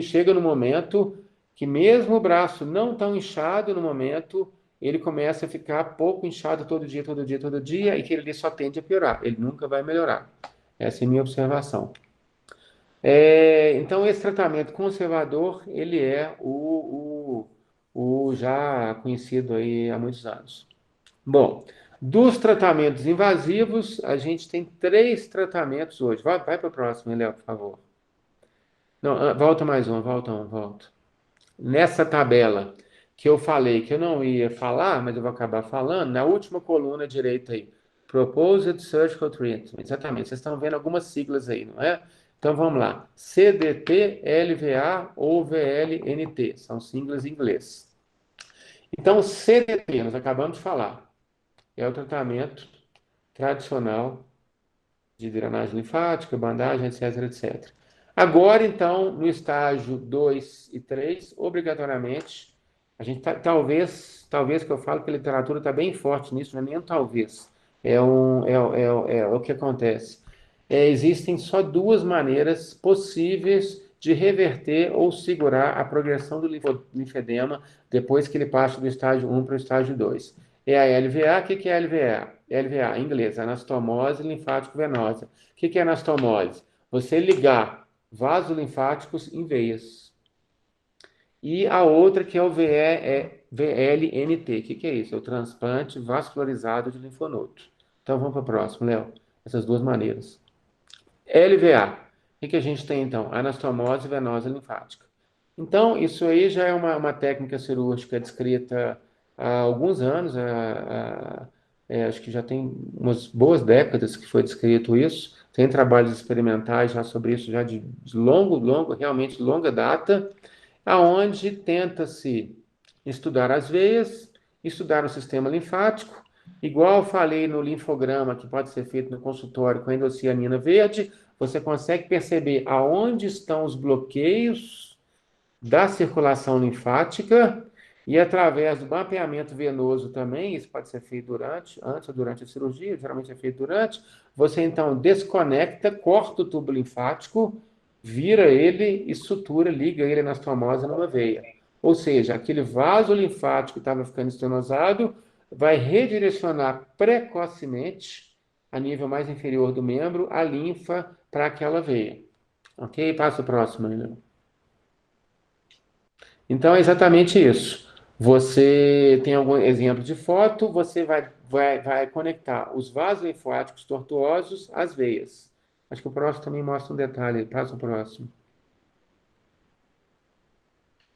chega no momento que mesmo o braço não tão inchado no momento, ele começa a ficar pouco inchado todo dia, todo dia, todo dia, e que ele só tende a piorar, ele nunca vai melhorar. Essa é a minha observação. Então, esse tratamento conservador, ele é o já conhecido aí há muitos anos. Bom, dos tratamentos invasivos, a gente tem 3 tratamentos hoje. Vai para o próximo, Léo, por favor. Não, volta mais um, volta. Nessa tabela que eu falei que eu não ia falar, mas eu vou acabar falando, na última coluna direita aí, Proposed Surgical Treatment. Exatamente, vocês estão vendo algumas siglas aí, não é? Então, vamos lá. CDT, LVA ou VLNT. São siglas em inglês. Então, CDT, nós acabamos de falar, é o tratamento tradicional de drenagem linfática, bandagem, etc, etc. Agora, então, no estágio 2 e 3, obrigatoriamente, a gente talvez que eu falo que a literatura está bem forte nisso, não é nem um talvez, é o que acontece. Existem só duas maneiras possíveis de reverter ou segurar a progressão do linfedema depois que ele passa do estágio 1 para o estágio 2. É a LVA. O que é a LVA? LVA, em inglês, anastomose linfático-venosa. O que é anastomose? Você ligar vasos linfáticos em veias. E a outra que é o VLNT. O que é isso? É o transplante vascularizado de linfonodo. Então vamos para o próximo, Léo. Essas duas maneiras. LVA. O que a gente tem então? Anastomose venosa linfática. Então, isso aí já é uma técnica cirúrgica descrita há alguns anos, acho que já tem umas boas décadas que foi descrito isso. Tem trabalhos experimentais já sobre isso, já de realmente longa data, aonde tenta-se estudar as veias, estudar o sistema linfático, igual eu falei no linfograma, que pode ser feito no consultório com endocianina verde, você consegue perceber aonde estão os bloqueios da circulação linfática e através do mapeamento venoso também, isso pode ser feito antes ou durante a cirurgia, geralmente é feito durante, você então desconecta, corta o tubo linfático, vira ele e sutura, liga ele na anastomose numa veia. Ou seja, aquele vaso linfático que estava ficando estenosado vai redirecionar precocemente, a nível mais inferior do membro, a linfa para aquela veia. Ok? Passa o próximo, Leandro. Então, é exatamente isso. Você tem algum exemplo de foto, você vai conectar os vasos linfáticos tortuosos às veias. Acho que o próximo também mostra um detalhe. Passa o próximo.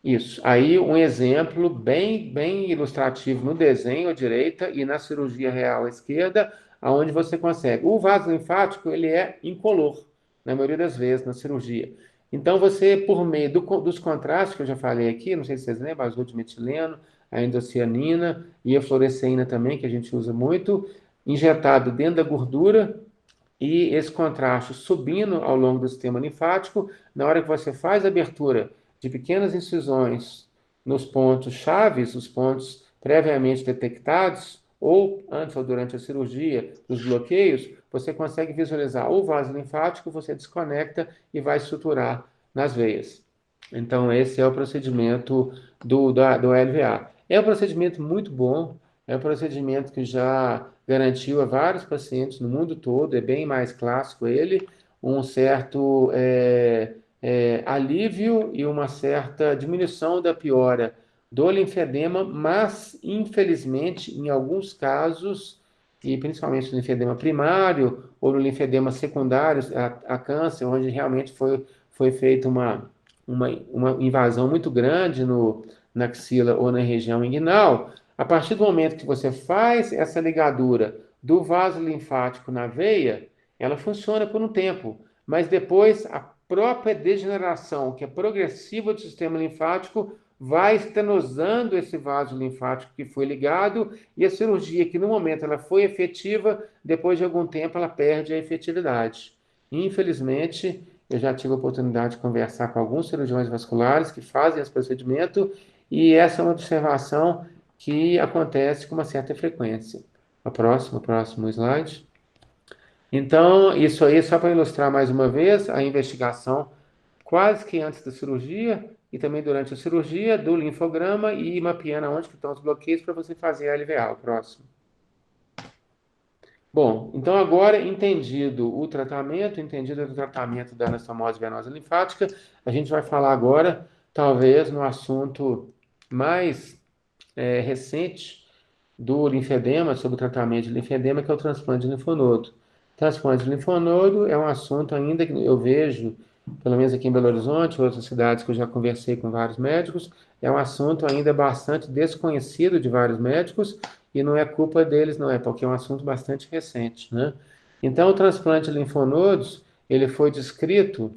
Isso. Aí, um exemplo bem ilustrativo no desenho à direita e na cirurgia real à esquerda, aonde você consegue. O vaso linfático, ele é incolor, na maioria das vezes, na cirurgia. Então, você, por meio dos contrastes que eu já falei aqui, não sei se vocês lembram, azul de metileno, a endocianina e a fluoresceína também, que a gente usa muito, injetado dentro da gordura, e esse contraste subindo ao longo do sistema linfático, na hora que você faz a abertura de pequenas incisões nos pontos chaves, os pontos previamente detectados, ou antes ou durante a cirurgia, dos bloqueios, você consegue visualizar o vaso linfático, você desconecta e vai suturar nas veias. Então, esse é o procedimento do LVA. É um procedimento muito bom, é um procedimento que já garantiu a vários pacientes no mundo todo, é bem mais clássico ele, um certo alívio e uma certa diminuição da piora do linfedema, mas, infelizmente, em alguns casos, e principalmente no linfedema primário ou no linfedema secundário a câncer, onde realmente foi feita uma invasão muito grande na axila ou na região inguinal, a partir do momento que você faz essa ligadura do vaso linfático na veia, ela funciona por um tempo, mas depois a própria degeneração, que é progressiva do sistema linfático, vai estenosando esse vaso linfático que foi ligado, e a cirurgia, que no momento ela foi efetiva, depois de algum tempo ela perde a efetividade. Infelizmente, eu já tive a oportunidade de conversar com alguns cirurgiões vasculares que fazem esse procedimento, e essa é uma observação que acontece com uma certa frequência. O próximo slide. Então, isso aí, só para ilustrar mais uma vez, a investigação quase que antes da cirurgia e também durante a cirurgia do linfograma e mapeando onde que estão os bloqueios para você fazer a LVA. O próximo. Bom, então agora, entendido o tratamento da anastomose venosa linfática, a gente vai falar agora, talvez, no assunto mais recente do linfedema, sobre o tratamento de linfedema, que é o transplante de linfonodo. Transplante de linfonodo é um assunto ainda que eu vejo, pelo menos aqui em Belo Horizonte, outras cidades que eu já conversei com vários médicos, é um assunto ainda bastante desconhecido de vários médicos, e não é culpa deles, não é, porque é um assunto bastante recente, né? Então, o transplante de linfonodos, Ele foi descrito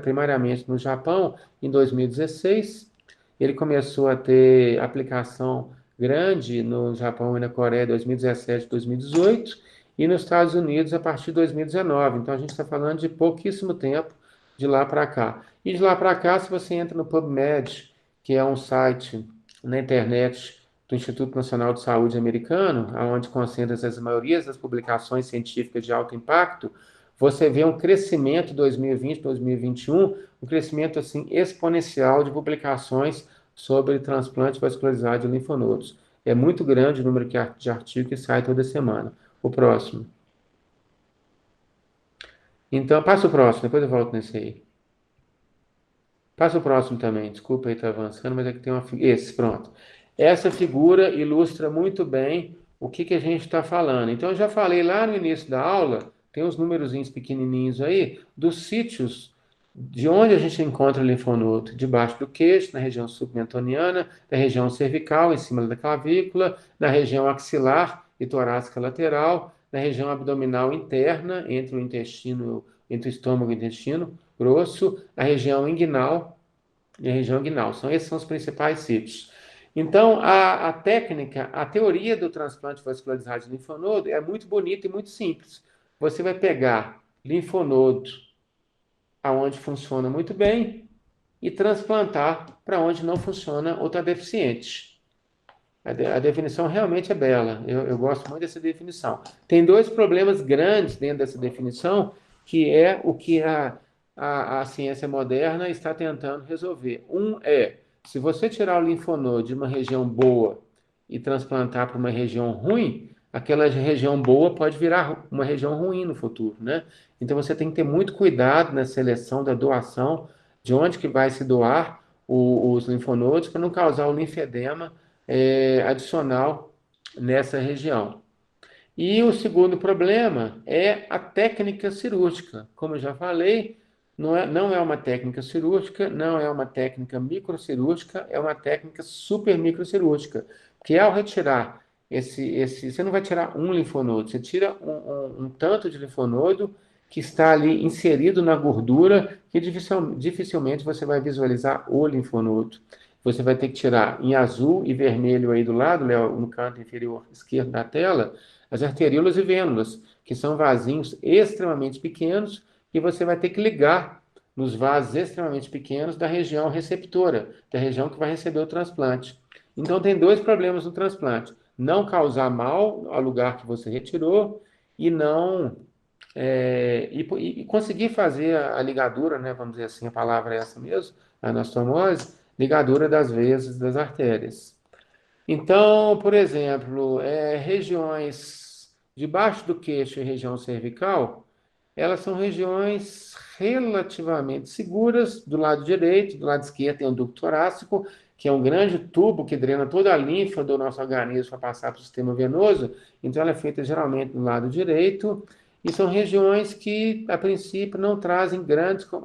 primariamente no Japão em 2016. Ele começou a ter aplicação grande no Japão e na Coreia em 2017, 2018, e nos Estados Unidos a partir de 2019. Então a gente está falando de pouquíssimo tempo de lá para cá. E de lá para cá, se você entra no PubMed, que é um site na internet do Instituto Nacional de Saúde americano, onde concentra as maiorias das publicações científicas de alto impacto, você vê um crescimento 2020, 2021, um crescimento assim exponencial de publicações sobre transplante vascularizado de linfonodos. É muito grande o número de artigos que sai toda semana. O próximo. Então, passa o próximo, depois eu volto nesse aí. Passa o próximo também, desculpa aí estar avançando, mas é que tem uma... Esse, pronto. Essa figura ilustra muito bem o que a gente está falando. Então, eu já falei lá no início da aula, tem uns númerozinhos pequenininhos aí, dos sítios de onde a gente encontra linfonodo. Debaixo do queixo, na região submentoniana, na região cervical, em cima da clavícula, na região axilar e torácica lateral, na região abdominal interna, entre o intestino, entre o estômago e o intestino grosso, a região inguinal e a região inguinal. Esses são os principais sítios. Então, a técnica, a teoria do transplante vascularizado de linfonodo é muito bonita e muito simples. Você vai pegar linfonodo aonde funciona muito bem e transplantar para onde não funciona ou está deficiente. A definição realmente é bela. Eu gosto muito dessa definição. Tem dois problemas grandes dentro dessa definição, que é o que a ciência moderna está tentando resolver. Um é, se você tirar o linfonodo de uma região boa e transplantar para uma região ruim, aquela região boa pode virar uma região ruim no futuro, né? Então você tem que ter muito cuidado na seleção da doação, de onde que vai se doar os linfonodos, para não causar o linfedema adicional nessa região. E o segundo problema é a técnica cirúrgica. Como eu já falei, não é uma técnica cirúrgica, não é uma técnica microcirúrgica, é uma técnica super microcirúrgica. Porque ao retirar você não vai tirar um linfonodo, você tira um tanto de linfonodo que está ali inserido na gordura, que dificilmente você vai visualizar o linfonodo. Você vai ter que tirar em azul e vermelho aí do lado, no canto inferior esquerdo da tela, as arteríolas e vênulas, que são vasinhos extremamente pequenos, e você vai ter que ligar nos vasos extremamente pequenos da região receptora, da região que vai receber o transplante. Então, tem dois problemas no transplante: não causar mal ao lugar que você retirou e não e conseguir fazer a ligadura, né, vamos dizer assim, a palavra é essa mesmo, a anastomose, ligadura das veias e das artérias. Então, por exemplo, regiões debaixo do queixo e região cervical, elas são regiões relativamente seguras do lado direito. Do lado esquerdo tem o ducto torácico, que é um grande tubo que drena toda a linfa do nosso organismo para passar para o sistema venoso. Então, ela é feita geralmente do lado direito. E são regiões que, a princípio, não trazem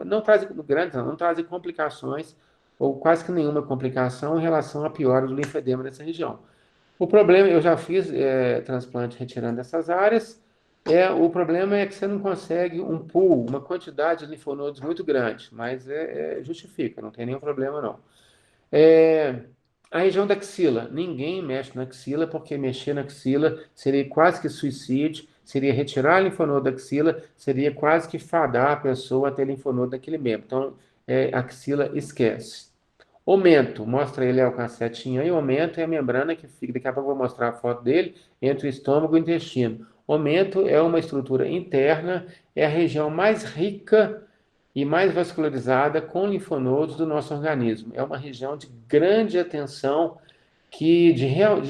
não trazem complicações ou quase que nenhuma complicação em relação à piora do linfedema nessa região. O problema, eu já fiz transplante retirando essas áreas, o problema é que você não consegue um pool, uma quantidade de linfonodos muito grande, mas justifica, não tem nenhum problema não. A região da axila, ninguém mexe na axila, porque mexer na axila seria quase que suicídio, seria retirar a linfonodo da axila, seria quase que fadar a pessoa a ter linfonodo daquele membro. Então, axila esquece. O mento, mostra ele com a setinha aí, o mento é a membrana que fica, daqui a pouco eu vou mostrar a foto dele, entre o estômago e o intestino. O mento é uma estrutura interna, é a região mais rica e mais vascularizada com linfonodos do nosso organismo. É uma região de grande atenção que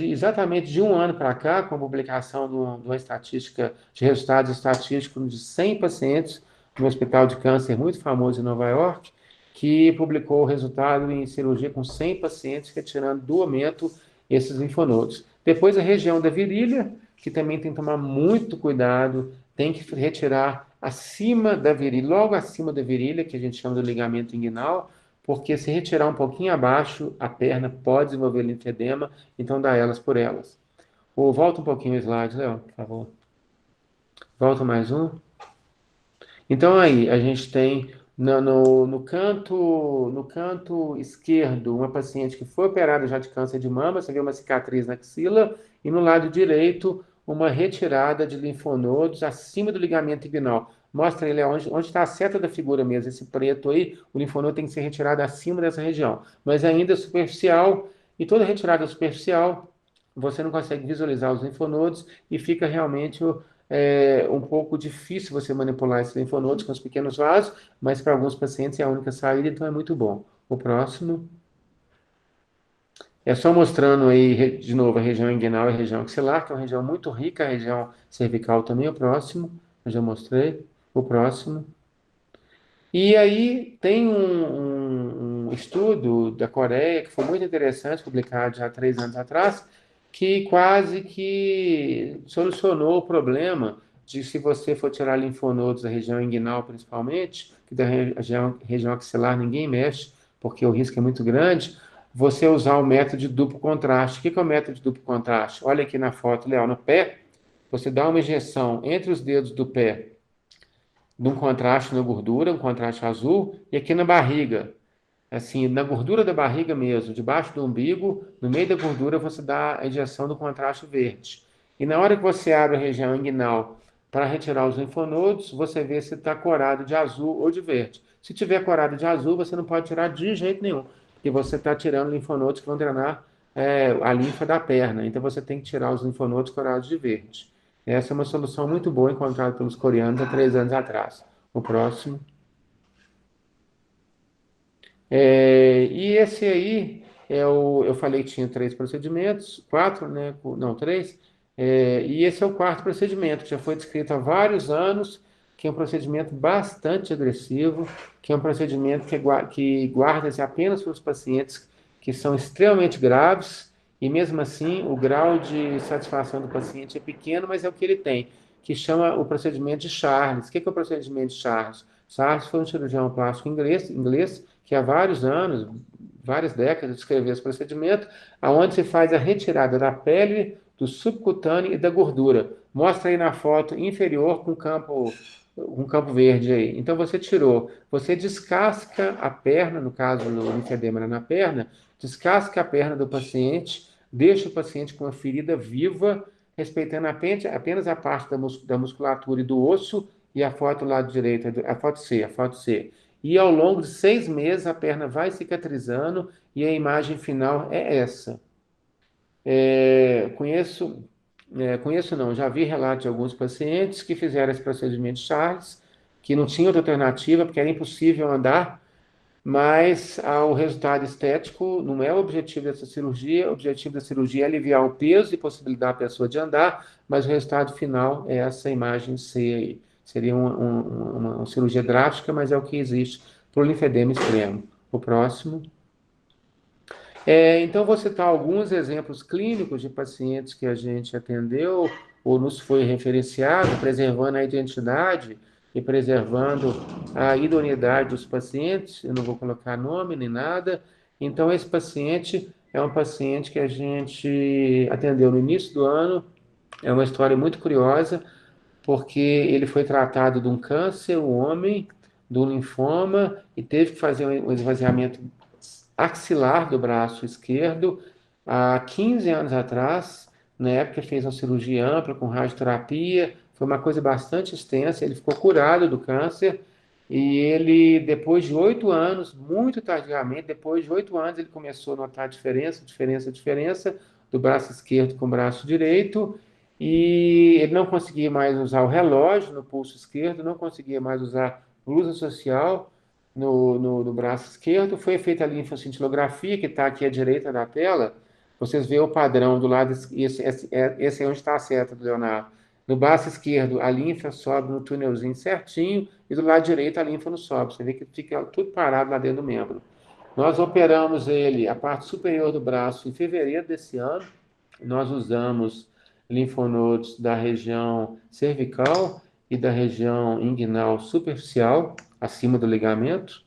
exatamente de um ano para cá, com a publicação de uma estatística, de resultados estatísticos de 100 pacientes no hospital de câncer muito famoso em Nova York, que publicou o resultado em cirurgia com 100 pacientes retirando do aumento esses linfonodos. Depois a região da virilha, que também tem que tomar muito cuidado, tem que retirar acima da virilha, logo acima da virilha, que a gente chama de ligamento inguinal, porque se retirar um pouquinho abaixo, a perna pode desenvolver linfedema, então dá elas por elas. Volta um pouquinho o slide, Léo, por favor. Volta mais um. Então, aí, a gente tem no canto esquerdo uma paciente que foi operada já de câncer de mama, você vê uma cicatriz na axila, e no lado direito, uma retirada de linfonodos acima do ligamento inguinal. Mostra ele onde está a seta da figura mesmo, esse preto aí, o linfonodo tem que ser retirado acima dessa região, mas ainda superficial, e toda retirada superficial, você não consegue visualizar os linfonodos e fica realmente um pouco difícil você manipular esses linfonodos com os pequenos vasos, mas para alguns pacientes é a única saída, então é muito bom. O próximo é só mostrando aí, de novo, a região inguinal e a região axilar, que é uma região muito rica, a região cervical também. O próximo, eu já mostrei. O próximo. E aí tem um estudo da Coreia que foi muito interessante, publicado já há 3 anos atrás, que quase que solucionou o problema de se você for tirar linfonodos da região inguinal, principalmente, que da região axilar ninguém mexe, porque o risco é muito grande, você usar o método de duplo contraste. O que é o método de duplo contraste? Olha aqui na foto, Léo, no pé, você dá uma injeção entre os dedos do pé de um contraste na gordura, um contraste azul, e aqui na barriga, assim, na gordura da barriga mesmo, debaixo do umbigo, no meio da gordura, você dá a injeção do contraste verde. E na hora que você abre a região inguinal para retirar os linfonodos, você vê se está corado de azul ou de verde. Se tiver corado de azul, você não pode tirar de jeito nenhum, porque você está tirando linfonodos que vão drenar a linfa da perna. Então você tem que tirar os linfonodos corados de verde. Essa é uma solução muito boa encontrada pelos coreanos há 3 anos atrás. O próximo. E esse aí, eu falei que tinha 3 procedimentos, 4, né? Não, 3. E esse é o quarto procedimento, que já foi descrito há vários anos, que é um procedimento bastante agressivo, que é um procedimento que guarda-se apenas para os pacientes que são extremamente graves, e mesmo assim o grau de satisfação do paciente é pequeno, mas é o que ele tem, que chama o procedimento de Charles. O que é o procedimento de Charles? Charles foi um cirurgião plástico inglês que há vários anos, várias décadas, descreveu esse procedimento, aonde se faz a retirada da pele, do subcutâneo e da gordura. Mostra aí na foto inferior com um campo verde aí. Então você descasca a perna, no caso do linfedema na perna, descasca a perna do paciente, deixa o paciente com uma ferida viva, respeitando apenas a parte da musculatura e do osso, e a foto lado direito, a foto C. E ao longo de 6 meses a perna vai cicatrizando e a imagem final é essa. Conheço não, já vi relatos de alguns pacientes que fizeram esse procedimento de Charles, que não tinha outra alternativa, porque era impossível andar, mas o resultado estético não é o objetivo dessa cirurgia. O objetivo da cirurgia é aliviar o peso e possibilitar a pessoa de andar, mas o resultado final é essa imagem C aí. Seria uma cirurgia drástica, mas é o que existe para o linfedema extremo. O próximo. Então, vou citar alguns exemplos clínicos de pacientes que a gente atendeu ou nos foi referenciado, preservando a identidade e preservando a idoneidade dos pacientes. Eu não vou colocar nome nem nada. Então, esse paciente é um paciente que a gente atendeu no início do ano. É uma história muito curiosa, porque ele foi tratado de um câncer, um homem, de um linfoma, e teve que fazer um esvaziamento axilar do braço esquerdo há 15 anos atrás. Na época fez uma cirurgia ampla com radioterapia, foi uma coisa bastante extensa. Ele ficou curado do câncer e ele, depois de 8 anos, muito tardiamente, depois de 8 anos, ele começou a notar diferença do braço esquerdo com o braço direito, e ele não conseguia mais usar o relógio no pulso esquerdo, não conseguia mais usar blusa social no braço esquerdo. Foi feita a linfocintilografia, que está aqui à direita da tela. Vocês veem o padrão do lado, esse é onde está a seta do Leonardo. No braço esquerdo, a linfa sobe no túnelzinho certinho, e do lado direito a linfa não sobe. Você vê que fica tudo parado lá dentro do membro. Nós operamos ele, a parte superior do braço, em fevereiro desse ano. Nós usamos linfonodos da região cervical e da região inguinal superficial, acima do ligamento,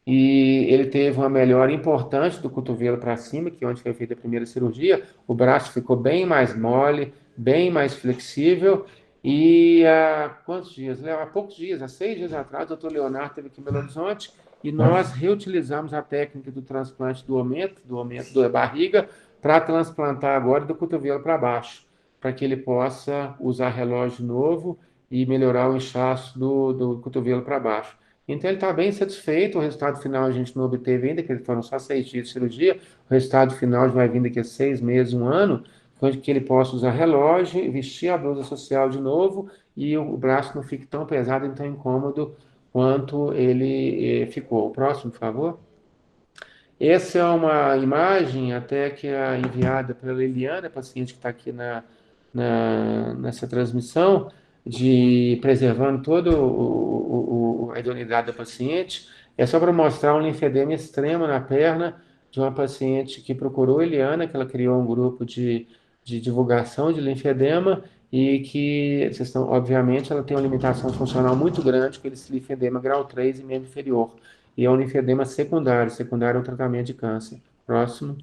e ele teve uma melhora importante do cotovelo para cima, que é onde foi feita a primeira cirurgia. O braço ficou bem mais mole, bem mais flexível, E há quantos dias? Há poucos dias, há 6 dias atrás, o doutor Leonardo esteve aqui em Belo Horizonte e nós reutilizamos a técnica do transplante do aumento da barriga, para transplantar agora do cotovelo para baixo, para que ele possa usar relógio novo e melhorar o inchaço do cotovelo para baixo. Então ele está bem satisfeito, o resultado final a gente não obteve ainda, que foram só 6 dias de cirurgia, o resultado final vai vir daqui a 6 meses, um ano, que ele possa usar relógio, vestir a blusa social de novo e o braço não fique tão pesado e tão incômodo quanto ele ficou. O próximo, por favor. Essa é uma imagem até que é enviada pela Liliana, paciente que está aqui nessa transmissão, de preservando toda a idoneidade da paciente. É só para mostrar um linfedema extremo na perna de uma paciente que procurou a Eliana, que ela criou um grupo de divulgação de linfedema e que, vocês estão, obviamente, ela tem uma limitação funcional muito grande com esse linfedema grau 3 e membro inferior. E é um linfedema secundário. Secundário é um tratamento de câncer. Próximo.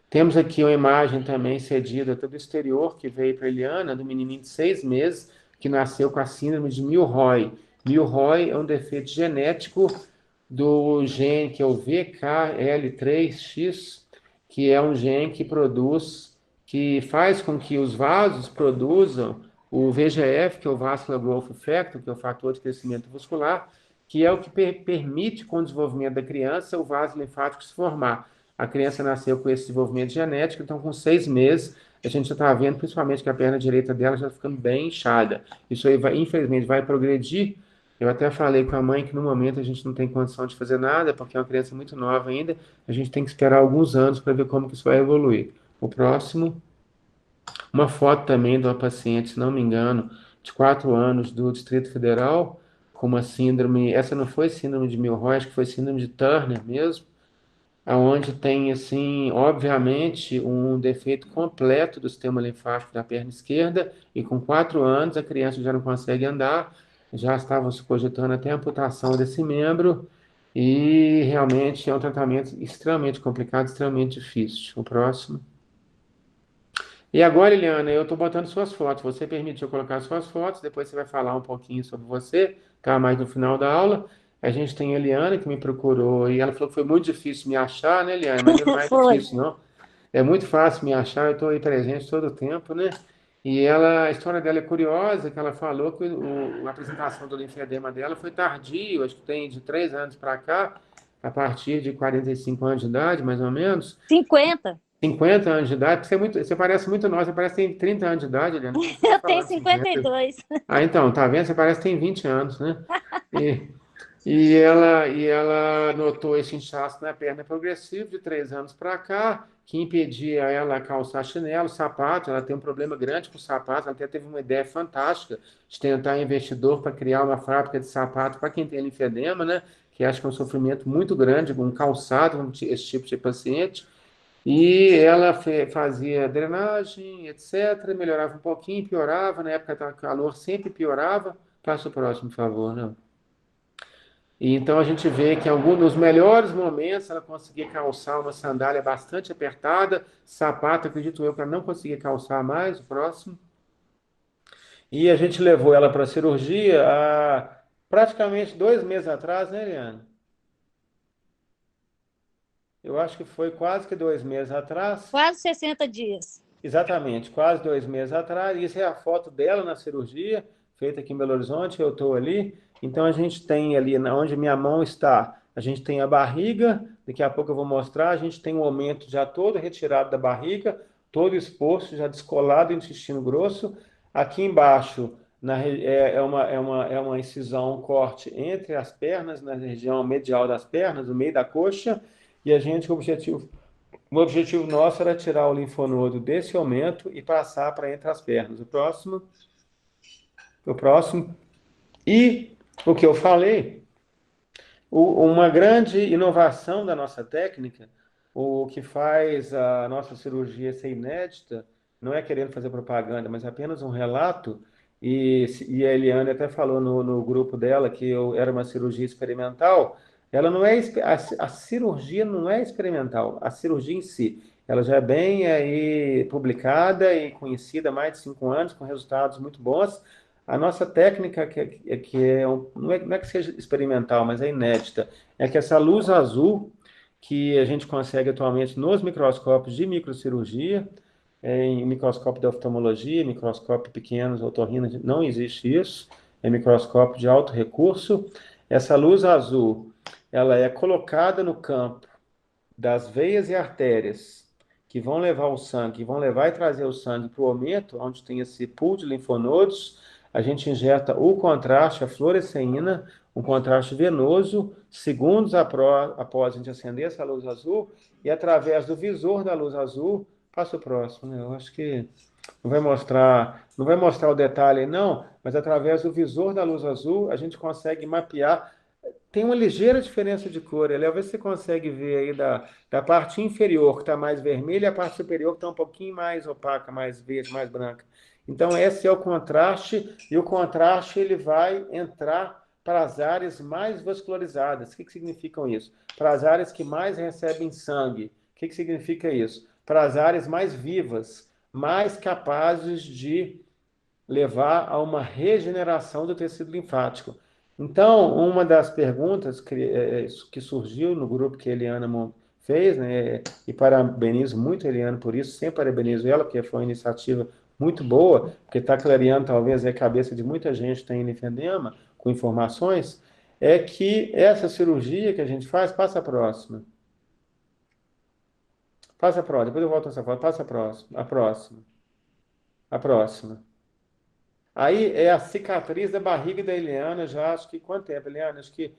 Temos aqui uma imagem também cedida do exterior, que veio para a Eliana, do menininho de 6 meses, que nasceu com a síndrome de Milroy. Milroy é um defeito genético do gene que é o VKL3X, que é um gene que faz com que os vasos produzam o VGF, que é o Vascular Growth Factor, que é o fator de crescimento muscular, que é o que permite, com o desenvolvimento da criança, o vaso linfático se formar. A criança nasceu com esse desenvolvimento genético, então com 6 meses, a gente já está vendo, principalmente, que a perna direita dela já está ficando bem inchada. Isso aí, infelizmente, vai progredir. Eu até falei com a mãe que no momento a gente não tem condição de fazer nada, porque é uma criança muito nova ainda, a gente tem que esperar alguns anos para ver como que isso vai evoluir. O próximo, uma foto também de uma paciente, se não me engano, de 4 anos do Distrito Federal, com uma síndrome, essa não foi síndrome de Milroy, acho que foi síndrome de Turner mesmo, aonde tem, assim, obviamente, um defeito completo do sistema linfático da perna esquerda, e com 4 anos a criança já não consegue andar, já estavam se cogitando até a amputação desse membro, e realmente é um tratamento extremamente complicado, extremamente difícil. O próximo. E agora, Eliana, eu estou botando suas fotos. Você permitiu colocar suas fotos, depois você vai falar um pouquinho sobre você, tá? Mais no final da aula. A gente tem a Eliana que me procurou e ela falou que foi muito difícil me achar, né, Eliana? Mas não é Foi. difícil, não. É muito fácil me achar, eu estou aí presente todo o tempo, né? E ela, a história dela é curiosa, que ela falou que a apresentação do linfedema dela foi tardio, acho que tem de 3 anos para cá, a partir de 45 anos de idade, mais ou menos. 50. 50 anos de idade, você parece muito nova, você parece que tem 30 anos de idade, Eliana. Eu tenho 52. Ah, então, tá vendo? Você parece que tem 20 anos, né? E, e ela notou esse inchaço na perna progressivo de 3 anos para cá, que impedia ela calçar chinelo, sapato. Ela tem um problema grande com sapato. Ela até teve uma ideia fantástica de tentar investidor para criar uma fábrica de sapato para quem tem linfedema, né? Que acho que é um sofrimento muito grande, um calçado, esse tipo de paciente. E ela fazia drenagem, etc. Melhorava um pouquinho, piorava. Na época do calor, sempre piorava. Passa o próximo, por favor, né? E então a gente vê que em alguns dos melhores momentos ela conseguia calçar uma sandália bastante apertada, sapato, acredito eu, para não conseguir calçar mais. O próximo. E a gente levou ela para a cirurgia há praticamente 2 meses atrás, né, Eliana? Eu acho que foi quase que 2 meses atrás. Quase 60 dias. Exatamente, quase 2 meses atrás. Isso é a foto dela na cirurgia, feita aqui em Belo Horizonte, eu estou ali. Então, a gente tem ali, onde minha mão está, a gente tem a barriga, daqui a pouco eu vou mostrar, a gente tem um aumento já todo retirado da barriga, todo exposto, já descolado do intestino grosso. Aqui embaixo é uma incisão, um corte entre as pernas, na região medial das pernas, no meio da coxa, e a gente, o objetivo nosso era tirar o linfonodo desse aumento e passar para entre as pernas. O próximo. E o que eu falei, uma grande inovação da nossa técnica, o que faz a nossa cirurgia ser inédita, não é querendo fazer propaganda, mas apenas um relato, e a Eliane até falou no grupo dela que era uma cirurgia experimental. Ela não é, a cirurgia não é experimental, a cirurgia em si. ela já é bem aí publicada e conhecida há mais de 5 anos, com resultados muito bons. A nossa técnica, não é que seja experimental, mas é inédita, é que essa luz azul, que a gente consegue atualmente nos microscópios de microcirurgia, em microscópio de oftalmologia, microscópio pequenos, otorrino, não existe isso, é microscópio de alto recurso. Essa luz azul, ela é colocada no campo das veias e artérias que vão levar o sangue, que vão levar e trazer o sangue para o aumento, onde tem esse pool de linfonodos, a gente injeta o contraste, a fluoresceína, um contraste venoso, segundos após a gente acender essa luz azul, e através do visor da luz azul, passa o próximo, né? Eu acho que não vai mostrar o detalhe, não, mas através do visor da luz azul, a gente consegue mapear. Tem uma ligeira diferença de cor. Léo, vê se você consegue ver aí da parte inferior, que está mais vermelha, e a parte superior que está um pouquinho mais opaca, mais verde, mais branca. Então, esse é o contraste, e o contraste ele vai entrar para as áreas mais vascularizadas. O que significam isso? Para as áreas que mais recebem sangue. O que significa isso? Para as áreas mais vivas, mais capazes de levar a uma regeneração do tecido linfático. Então, uma das perguntas que surgiu no grupo que a Eliana fez, né, e parabenizo muito a Eliana por isso, sempre parabenizo ela, porque foi uma iniciativa muito boa, porque está clareando talvez a cabeça de muita gente que tem linfedema, com informações, é que essa cirurgia que a gente faz, passa a próxima. Passa a próxima, depois eu volto nessa foto, passa a próxima, a próxima. Aí é a cicatriz da barriga da Eliana, já acho que quanto tempo, Eliana? Acho que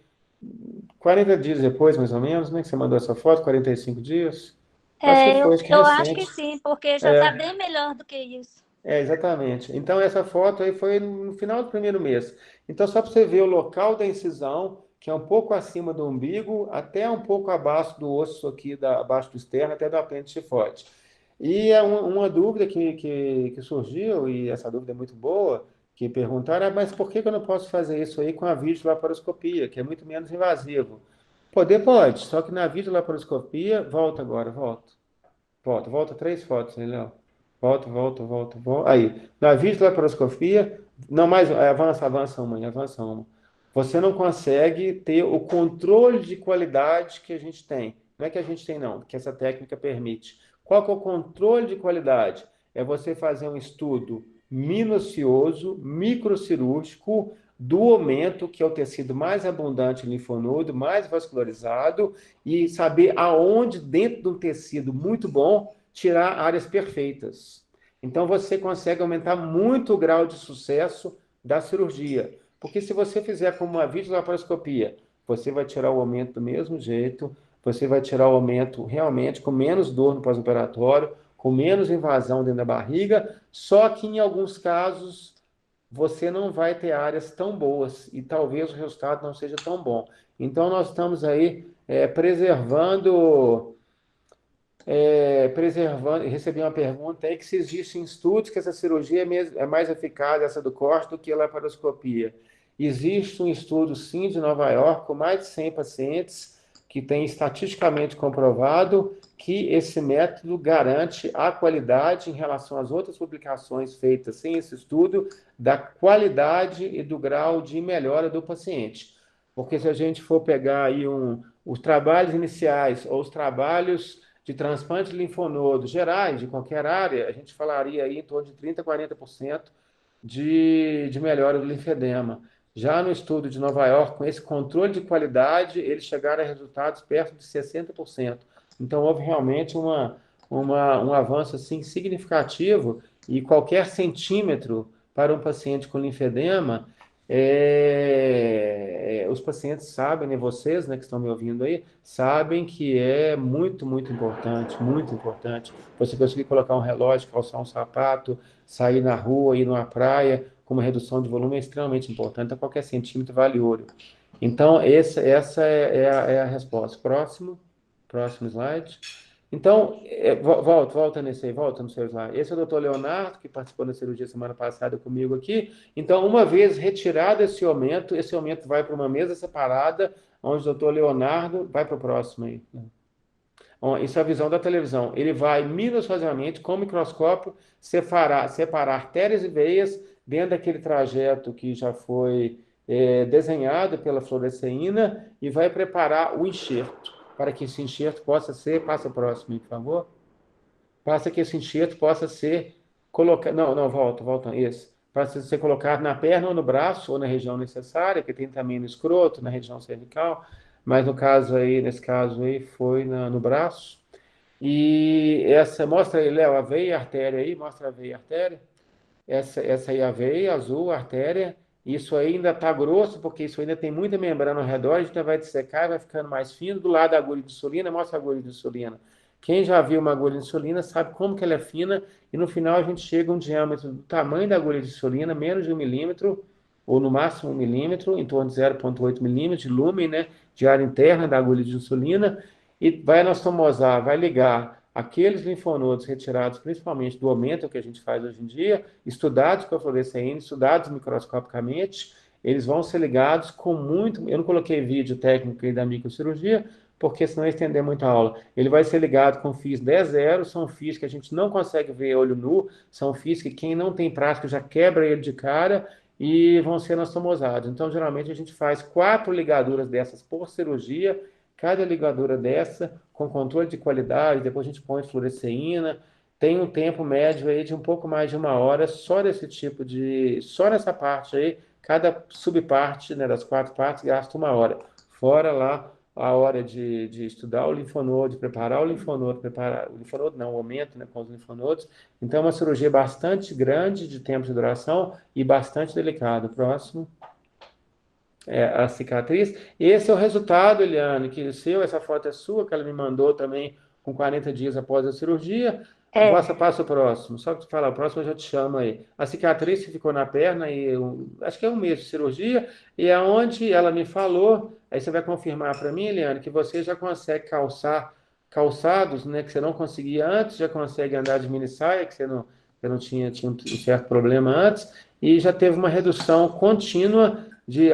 40 dias depois, mais ou menos, né? Que você mandou essa foto, 45 dias? Acho que foi, acho que Eu acho que recente. sim, porque já está bem melhor do que isso. Exatamente. Então, essa foto aí foi no final do primeiro mês. Então, só para você ver o local da incisão, que é um pouco acima do umbigo, até um pouco abaixo do osso aqui, abaixo do externo, até do apêndice tifoide. E é uma dúvida que surgiu, e essa dúvida é muito boa, que perguntaram, mas por que eu não posso fazer isso aí com a videolaparoscopia, que é muito menos invasivo? Poder pode, só que na videolaparoscopia, volta agora, volta 3 fotos, aí, Léo. Volta. Aí, na videolaparoscopia, não mais, avança uma. Você não consegue ter o controle de qualidade que a gente tem. Não é que a gente tem, não, que essa técnica permite. Qual que é o controle de qualidade? É você fazer um estudo minucioso, microcirúrgico, do aumento, que é o tecido mais abundante em linfonodo, mais vascularizado, e saber aonde, dentro de um tecido muito bom, tirar áreas perfeitas. Então, você consegue aumentar muito o grau de sucesso da cirurgia. Porque se você fizer como uma videolaparoscopia, você vai tirar o aumento do mesmo jeito, você vai tirar o aumento realmente com menos dor no pós-operatório, com menos invasão dentro da barriga, só que em alguns casos você não vai ter áreas tão boas e talvez o resultado não seja tão bom. Então, nós estamos aí preservando, recebi uma pergunta aí que se existem estudos que essa cirurgia é mais eficaz, essa do corte, do que a laparoscopia. Existe um estudo, sim, de Nova York, com mais de 100 pacientes, que tem estatisticamente comprovado que esse método garante a qualidade em relação às outras publicações feitas sem esse estudo, da qualidade e do grau de melhora do paciente. Porque se a gente for pegar aí os trabalhos iniciais ou os trabalhos de transplante de linfonodos gerais, de qualquer área, a gente falaria aí em torno de 30% a 40% de melhora do linfedema. Já no estudo de Nova York, com esse controle de qualidade, eles chegaram a resultados perto de 60%. Então, houve realmente um avanço assim, significativo, e qualquer centímetro para um paciente com linfedema, os pacientes sabem, né, vocês, né, que estão me ouvindo aí, sabem que é muito, muito importante. Você conseguir colocar um relógio, calçar um sapato, sair na rua, ir numa praia, com uma redução de volume é extremamente importante. Então, qualquer centímetro vale ouro. Então, essa é a resposta. Próximo slide. Então, volta nesse aí, volta no seu slide. Esse é o doutor Leonardo, que participou da cirurgia semana passada comigo aqui. Então, uma vez retirado esse aumento vai para uma mesa separada, onde o doutor Leonardo vai para o próximo aí. Ó, isso é a visão da televisão. Ele vai minuciosamente, com o microscópio, separar artérias e veias dentro daquele trajeto que já foi desenhado pela fluoresceína e vai preparar o enxerto, para que esse enxerto possa ser... Passa o próximo, por favor. Passa que esse enxerto possa ser colocado... Não, não, volta, esse. Para ser colocado na perna ou no braço, ou na região necessária, que tem também no escroto, na região cervical, mas no caso aí, nesse caso aí, foi no braço. E essa, mostra aí, Léo, a veia e a artéria aí, mostra a veia e a artéria. Essa aí é a veia azul, a artéria. Isso aí ainda está grosso, porque isso ainda tem muita membrana ao redor, a gente vai dissecar e vai ficando mais fino. Do lado da agulha de insulina, mostra a agulha de insulina. Quem já viu uma agulha de insulina sabe como que ela é fina, e no final a gente chega a um diâmetro do tamanho da agulha de insulina, menos de 1 milímetro, ou no máximo 1 milímetro, em torno de 0,8 milímetros de lumen, né, de área interna da agulha de insulina, e vai anastomosar, vai ligar aqueles linfonodos retirados principalmente do aumento que a gente faz hoje em dia, estudados com a fluoresceína, estudados microscopicamente, eles vão ser ligados com muito... Eu não coloquei vídeo técnico aí da microcirurgia, porque senão ia estender muito a aula. Ele vai ser ligado com fios 10-0, são fios que a gente não consegue ver olho nu, são fios que quem não tem prática já quebra ele de cara e vão ser anastomosados. Então, geralmente, a gente faz 4 ligaduras dessas por cirurgia, cada ligadura dessa com controle de qualidade, depois a gente põe fluoresceína, tem um tempo médio aí de um pouco mais de 1 hora só desse tipo de... Só nessa parte aí, cada subparte, né, das 4 partes gasta 1 hora. Fora lá a hora de estudar o linfonodo, de preparar o linfonodo, o aumento, né, com os linfonodos. Então, é uma cirurgia bastante grande de tempo de duração e bastante delicada. Próximo. A cicatriz. Esse é o resultado, Eliane, que essa foto é sua, que ela me mandou também com 40 dias após a cirurgia. Passa o próximo. Só que tu falar o próximo, eu já te chamo aí. A cicatriz que ficou na perna, acho que é 1 mês de cirurgia, e é onde ela me falou, aí você vai confirmar para mim, Eliane, que você já consegue calçar calçados, né, que você não conseguia antes, já consegue andar de mini saia, que você não tinha um certo problema antes, e já teve uma redução contínua de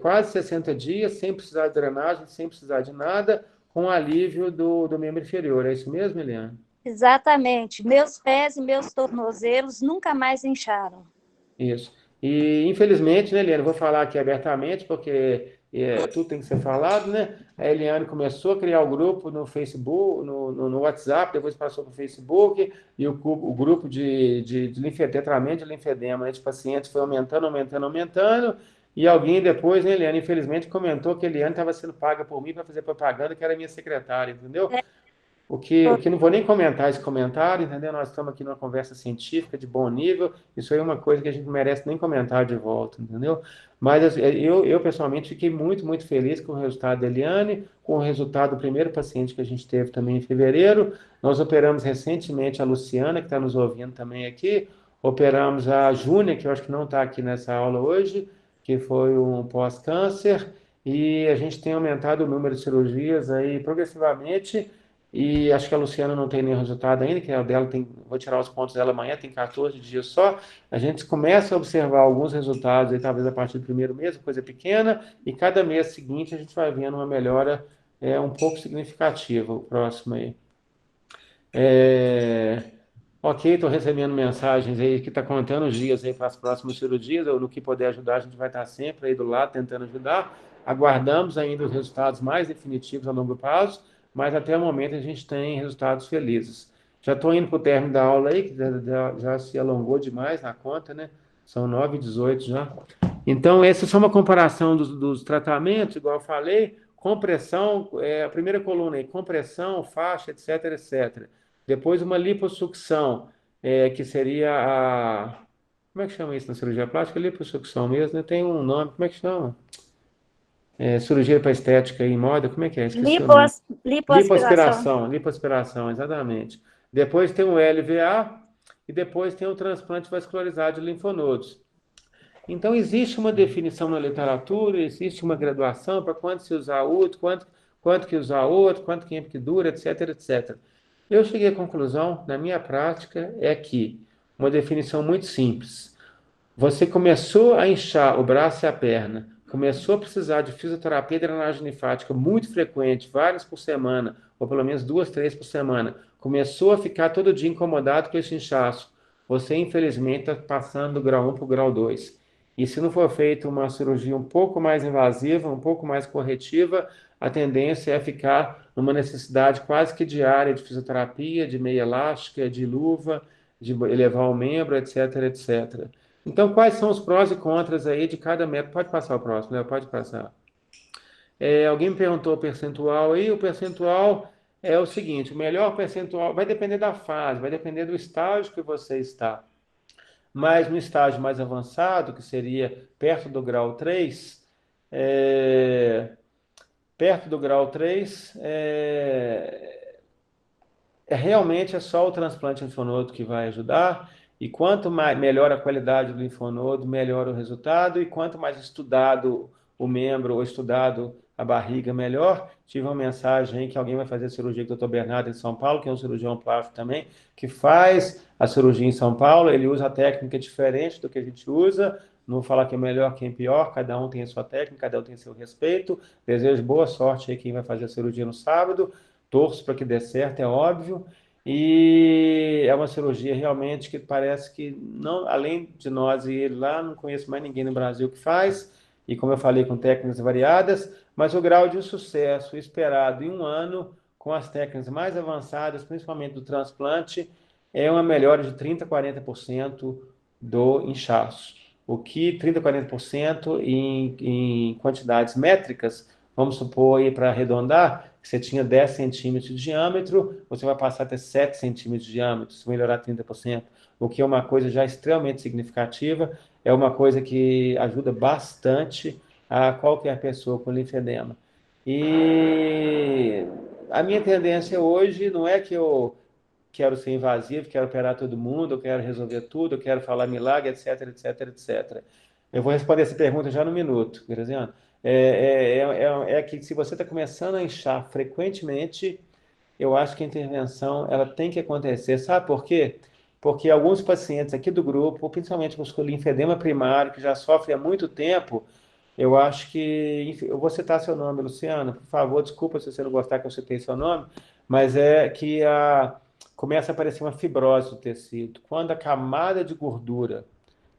quase 60 dias, sem precisar de drenagem, sem precisar de nada, com alívio do membro inferior. É isso mesmo, Eliane? Exatamente. Meus pés e meus tornozelos nunca mais incharam. Isso. E, infelizmente, né, Eliane, vou falar aqui abertamente, porque tudo tem que ser falado, né? A Eliane começou a criar o grupo no Facebook, no WhatsApp, depois passou para o Facebook, e o grupo de tetramento de linfedema, né, de pacientes foi aumentando, e alguém depois, né, Eliane, infelizmente, comentou que a Eliane estava sendo paga por mim para fazer propaganda, que era minha secretária, entendeu? O que não vou nem comentar esse comentário, entendeu? Nós estamos aqui numa conversa científica de bom nível, isso aí é uma coisa que a gente não merece nem comentar de volta, entendeu? Mas assim, eu pessoalmente fiquei muito, muito feliz com o resultado da Eliane, com o resultado do primeiro paciente que a gente teve também em fevereiro. Nós operamos recentemente a Luciana, que está nos ouvindo também aqui, operamos a Júnia, que eu acho que não está aqui nessa aula hoje, que foi um pós-câncer, e a gente tem aumentado o número de cirurgias aí progressivamente. E acho que a Luciana não tem nenhum resultado ainda, que é o dela vou tirar os pontos dela amanhã, tem 14 dias só. A gente começa a observar alguns resultados, aí, talvez a partir do primeiro mês, coisa pequena, e cada mês seguinte a gente vai vendo uma melhora um pouco significativa. O próximo aí. Ok, estou recebendo mensagens aí que está contando os dias aí para as próximas cirurgias, ou no que puder ajudar, a gente vai estar sempre aí do lado tentando ajudar. Aguardamos ainda os resultados mais definitivos a longo prazo, mas até o momento a gente tem resultados felizes. Já estou indo para o término da aula aí, que já se alongou demais na conta, né? São 9h18 já. Então, essa é só uma comparação dos tratamentos, igual eu falei, compressão, a primeira coluna aí, compressão, faixa, etc, etc. Depois uma lipossucção, que seria a... Como é que chama isso na cirurgia plástica? Lipossucção mesmo, né? Tem um nome, como é que chama? Cirurgia para estética em moda, como é que é? Esqueci o nome. Lipoaspiração. Lipoaspiração, exatamente. Depois tem o LVA e depois tem o transplante vascularizado de linfonodos. Então, existe uma definição na literatura, existe uma graduação para quanto se usar outro, quanto que usar outro, quanto tempo que dura, etc, etc. Eu cheguei à conclusão, na minha prática, é que uma definição muito simples. Você começou a inchar o braço e a perna começou a precisar de fisioterapia e drenagem linfática muito frequente, várias por semana, ou pelo menos 2, 3 por semana, começou a ficar todo dia incomodado com esse inchaço, você infelizmente está passando do grau 1 para o grau 2. E se não for feita uma cirurgia um pouco mais invasiva, um pouco mais corretiva, a tendência é ficar numa necessidade quase que diária de fisioterapia, de meia elástica, de luva, de elevar o membro, etc, etc. Então, quais são os prós e contras aí de cada método? Pode passar o próximo, né? Pode passar. Alguém me perguntou o percentual aí, o percentual é o seguinte, o melhor percentual vai depender da fase, vai depender do estágio que você está. Mas no estágio mais avançado, que seria perto do grau 3, perto do grau 3, realmente é só o transplante linfonodo que vai ajudar, e quanto mais, melhor a qualidade do linfonodo, melhor o resultado, e quanto mais estudado o membro ou estudado a barriga, melhor. Tive uma mensagem aí que alguém vai fazer cirurgia com o Dr. Bernardo em São Paulo, que é um cirurgião plástico também, que faz a cirurgia em São Paulo, ele usa a técnica diferente do que a gente usa, não vou falar que é melhor, quem é pior, cada um tem a sua técnica, cada um tem seu respeito. Desejo boa sorte aí quem vai fazer a cirurgia no sábado, torço para que dê certo, é óbvio. E é uma cirurgia realmente que parece que, não, além de nós e ele lá, não conheço mais ninguém no Brasil que faz, e como eu falei, com técnicas variadas, mas o grau de sucesso esperado em um ano, com as técnicas mais avançadas, principalmente do transplante, é uma melhora de 30% a 40% do inchaço. O que 30% a 40% em quantidades métricas, vamos supor aí para arredondar, que você tinha 10 centímetros de diâmetro, você vai passar a ter 7 centímetros de diâmetro, se melhorar 30%, o que é uma coisa já extremamente significativa, é uma coisa que ajuda bastante a qualquer pessoa com linfedema. E a minha tendência hoje não é que eu quero ser invasivo, quero operar todo mundo, eu quero resolver tudo, eu quero falar milagre, etc, etc, etc. Eu vou responder essa pergunta já no minuto, Graziano. É que se você está começando a inchar frequentemente, eu acho que a intervenção ela tem que acontecer. Sabe por quê? Porque alguns pacientes aqui do grupo, principalmente com linfedema primário, que já sofrem há muito tempo, eu acho que, enfim, eu vou citar seu nome, Luciana, por favor, desculpa se você não gostar que eu citei seu nome, mas é que começa a aparecer uma fibrose do tecido. Quando a camada de gordura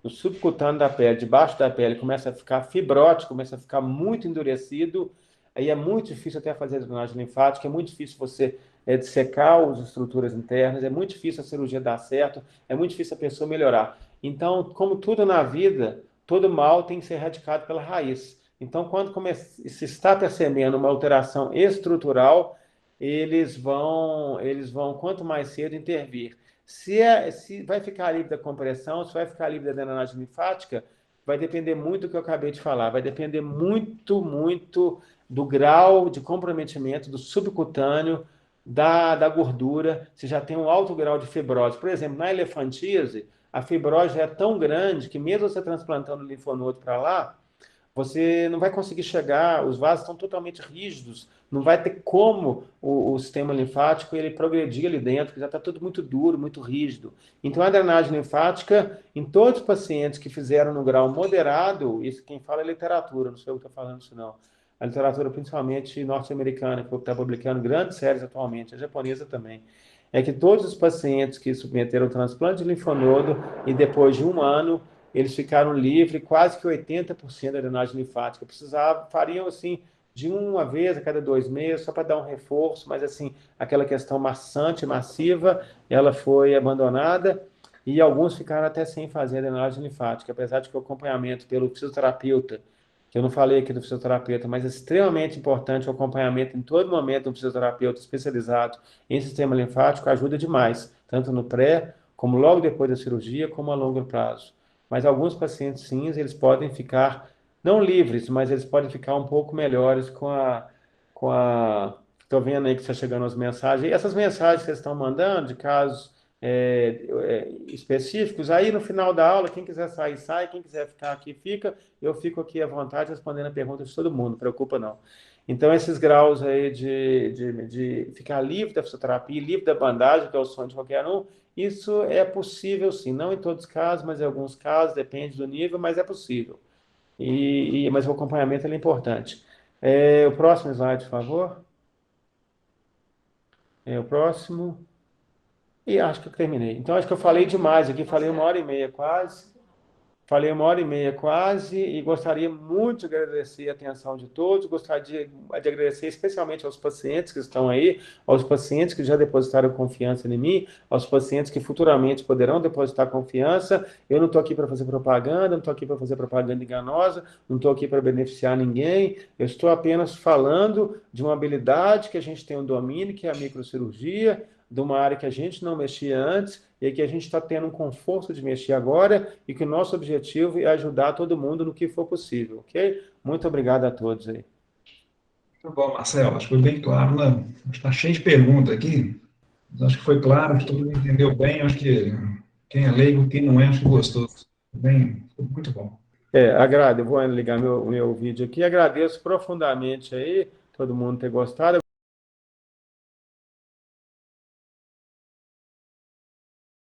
no subcutâneo da pele, debaixo da pele, começa a ficar fibrótico, começa a ficar muito endurecido, aí é muito difícil até fazer a drenagem linfática, é muito difícil você dissecar as estruturas internas, é muito difícil a cirurgia dar certo, é muito difícil a pessoa melhorar. Então, como tudo na vida, todo mal tem que ser erradicado pela raiz. Então, quando se está percebendo uma alteração estrutural, eles vão quanto mais cedo intervir. Se vai ficar livre da compressão, se vai ficar livre da drenagem linfática, vai depender muito do que eu acabei de falar, vai depender muito, muito do grau de comprometimento do subcutâneo, da gordura, se já tem um alto grau de fibrose. Por exemplo, na elefantíase, a fibrose é tão grande que mesmo você transplantando o linfonodo para lá, você não vai conseguir chegar, os vasos estão totalmente rígidos, não vai ter como o sistema linfático ele progredir ali dentro, que já está tudo muito duro, muito rígido. Então, a drenagem linfática, em todos os pacientes que fizeram no grau moderado, isso quem fala é literatura, não sei o que estou falando isso não, a literatura principalmente norte-americana, que está publicando grandes séries atualmente, a japonesa também, é que todos os pacientes que submeteram o transplante de linfonodo e depois de um ano, eles ficaram livres, quase que 80% da drenagem linfática. Fariam assim, de uma vez a cada 2 meses, só para dar um reforço, mas assim, aquela questão maçante, massiva, ela foi abandonada e alguns ficaram até sem fazer a drenagem linfática, apesar de que o acompanhamento pelo fisioterapeuta, que eu não falei aqui do fisioterapeuta, mas é extremamente importante o acompanhamento em todo momento do fisioterapeuta especializado em sistema linfático, ajuda demais, tanto no pré, como logo depois da cirurgia, como a longo prazo. Mas alguns pacientes, sim, eles podem ficar, não livres, mas eles podem ficar um pouco melhores Estou vendo aí que está chegando as mensagens. E essas mensagens que vocês estão mandando, de casos específicos, aí no final da aula, quem quiser sair, sai, quem quiser ficar aqui, fica. Eu fico aqui à vontade respondendo a pergunta de todo mundo, não preocupa não. Então, esses graus aí de ficar livre da fisioterapia, livre da bandagem, que é o sonho de qualquer um, isso é possível sim, não em todos os casos, mas em alguns casos, depende do nível, mas é possível. Mas o acompanhamento ele é importante. O próximo slide, por favor. O próximo. E acho que eu terminei. Então, acho que eu falei demais aqui, falei 1h30 quase. Falei 1h30 quase e gostaria muito de agradecer a atenção de todos, gostaria de agradecer especialmente aos pacientes que estão aí, aos pacientes que já depositaram confiança em mim, aos pacientes que futuramente poderão depositar confiança. Eu não estou aqui para fazer propaganda, não estou aqui para fazer propaganda enganosa, não estou aqui para beneficiar ninguém, eu estou apenas falando de uma habilidade que a gente tem um domínio, que é a microcirurgia, de uma área que a gente não mexia antes e que a gente está tendo um conforto de mexer agora e que o nosso objetivo é ajudar todo mundo no que for possível, ok? Muito obrigado a todos aí. Muito bom, Marcelo, acho que foi bem claro, né? Está cheio de perguntas aqui, mas acho que foi claro, acho que todo mundo entendeu bem, acho que quem é leigo, quem não é, acho que gostou. Bem, ficou muito bom. Eu vou ligar meu vídeo aqui, agradeço profundamente aí, todo mundo ter gostado.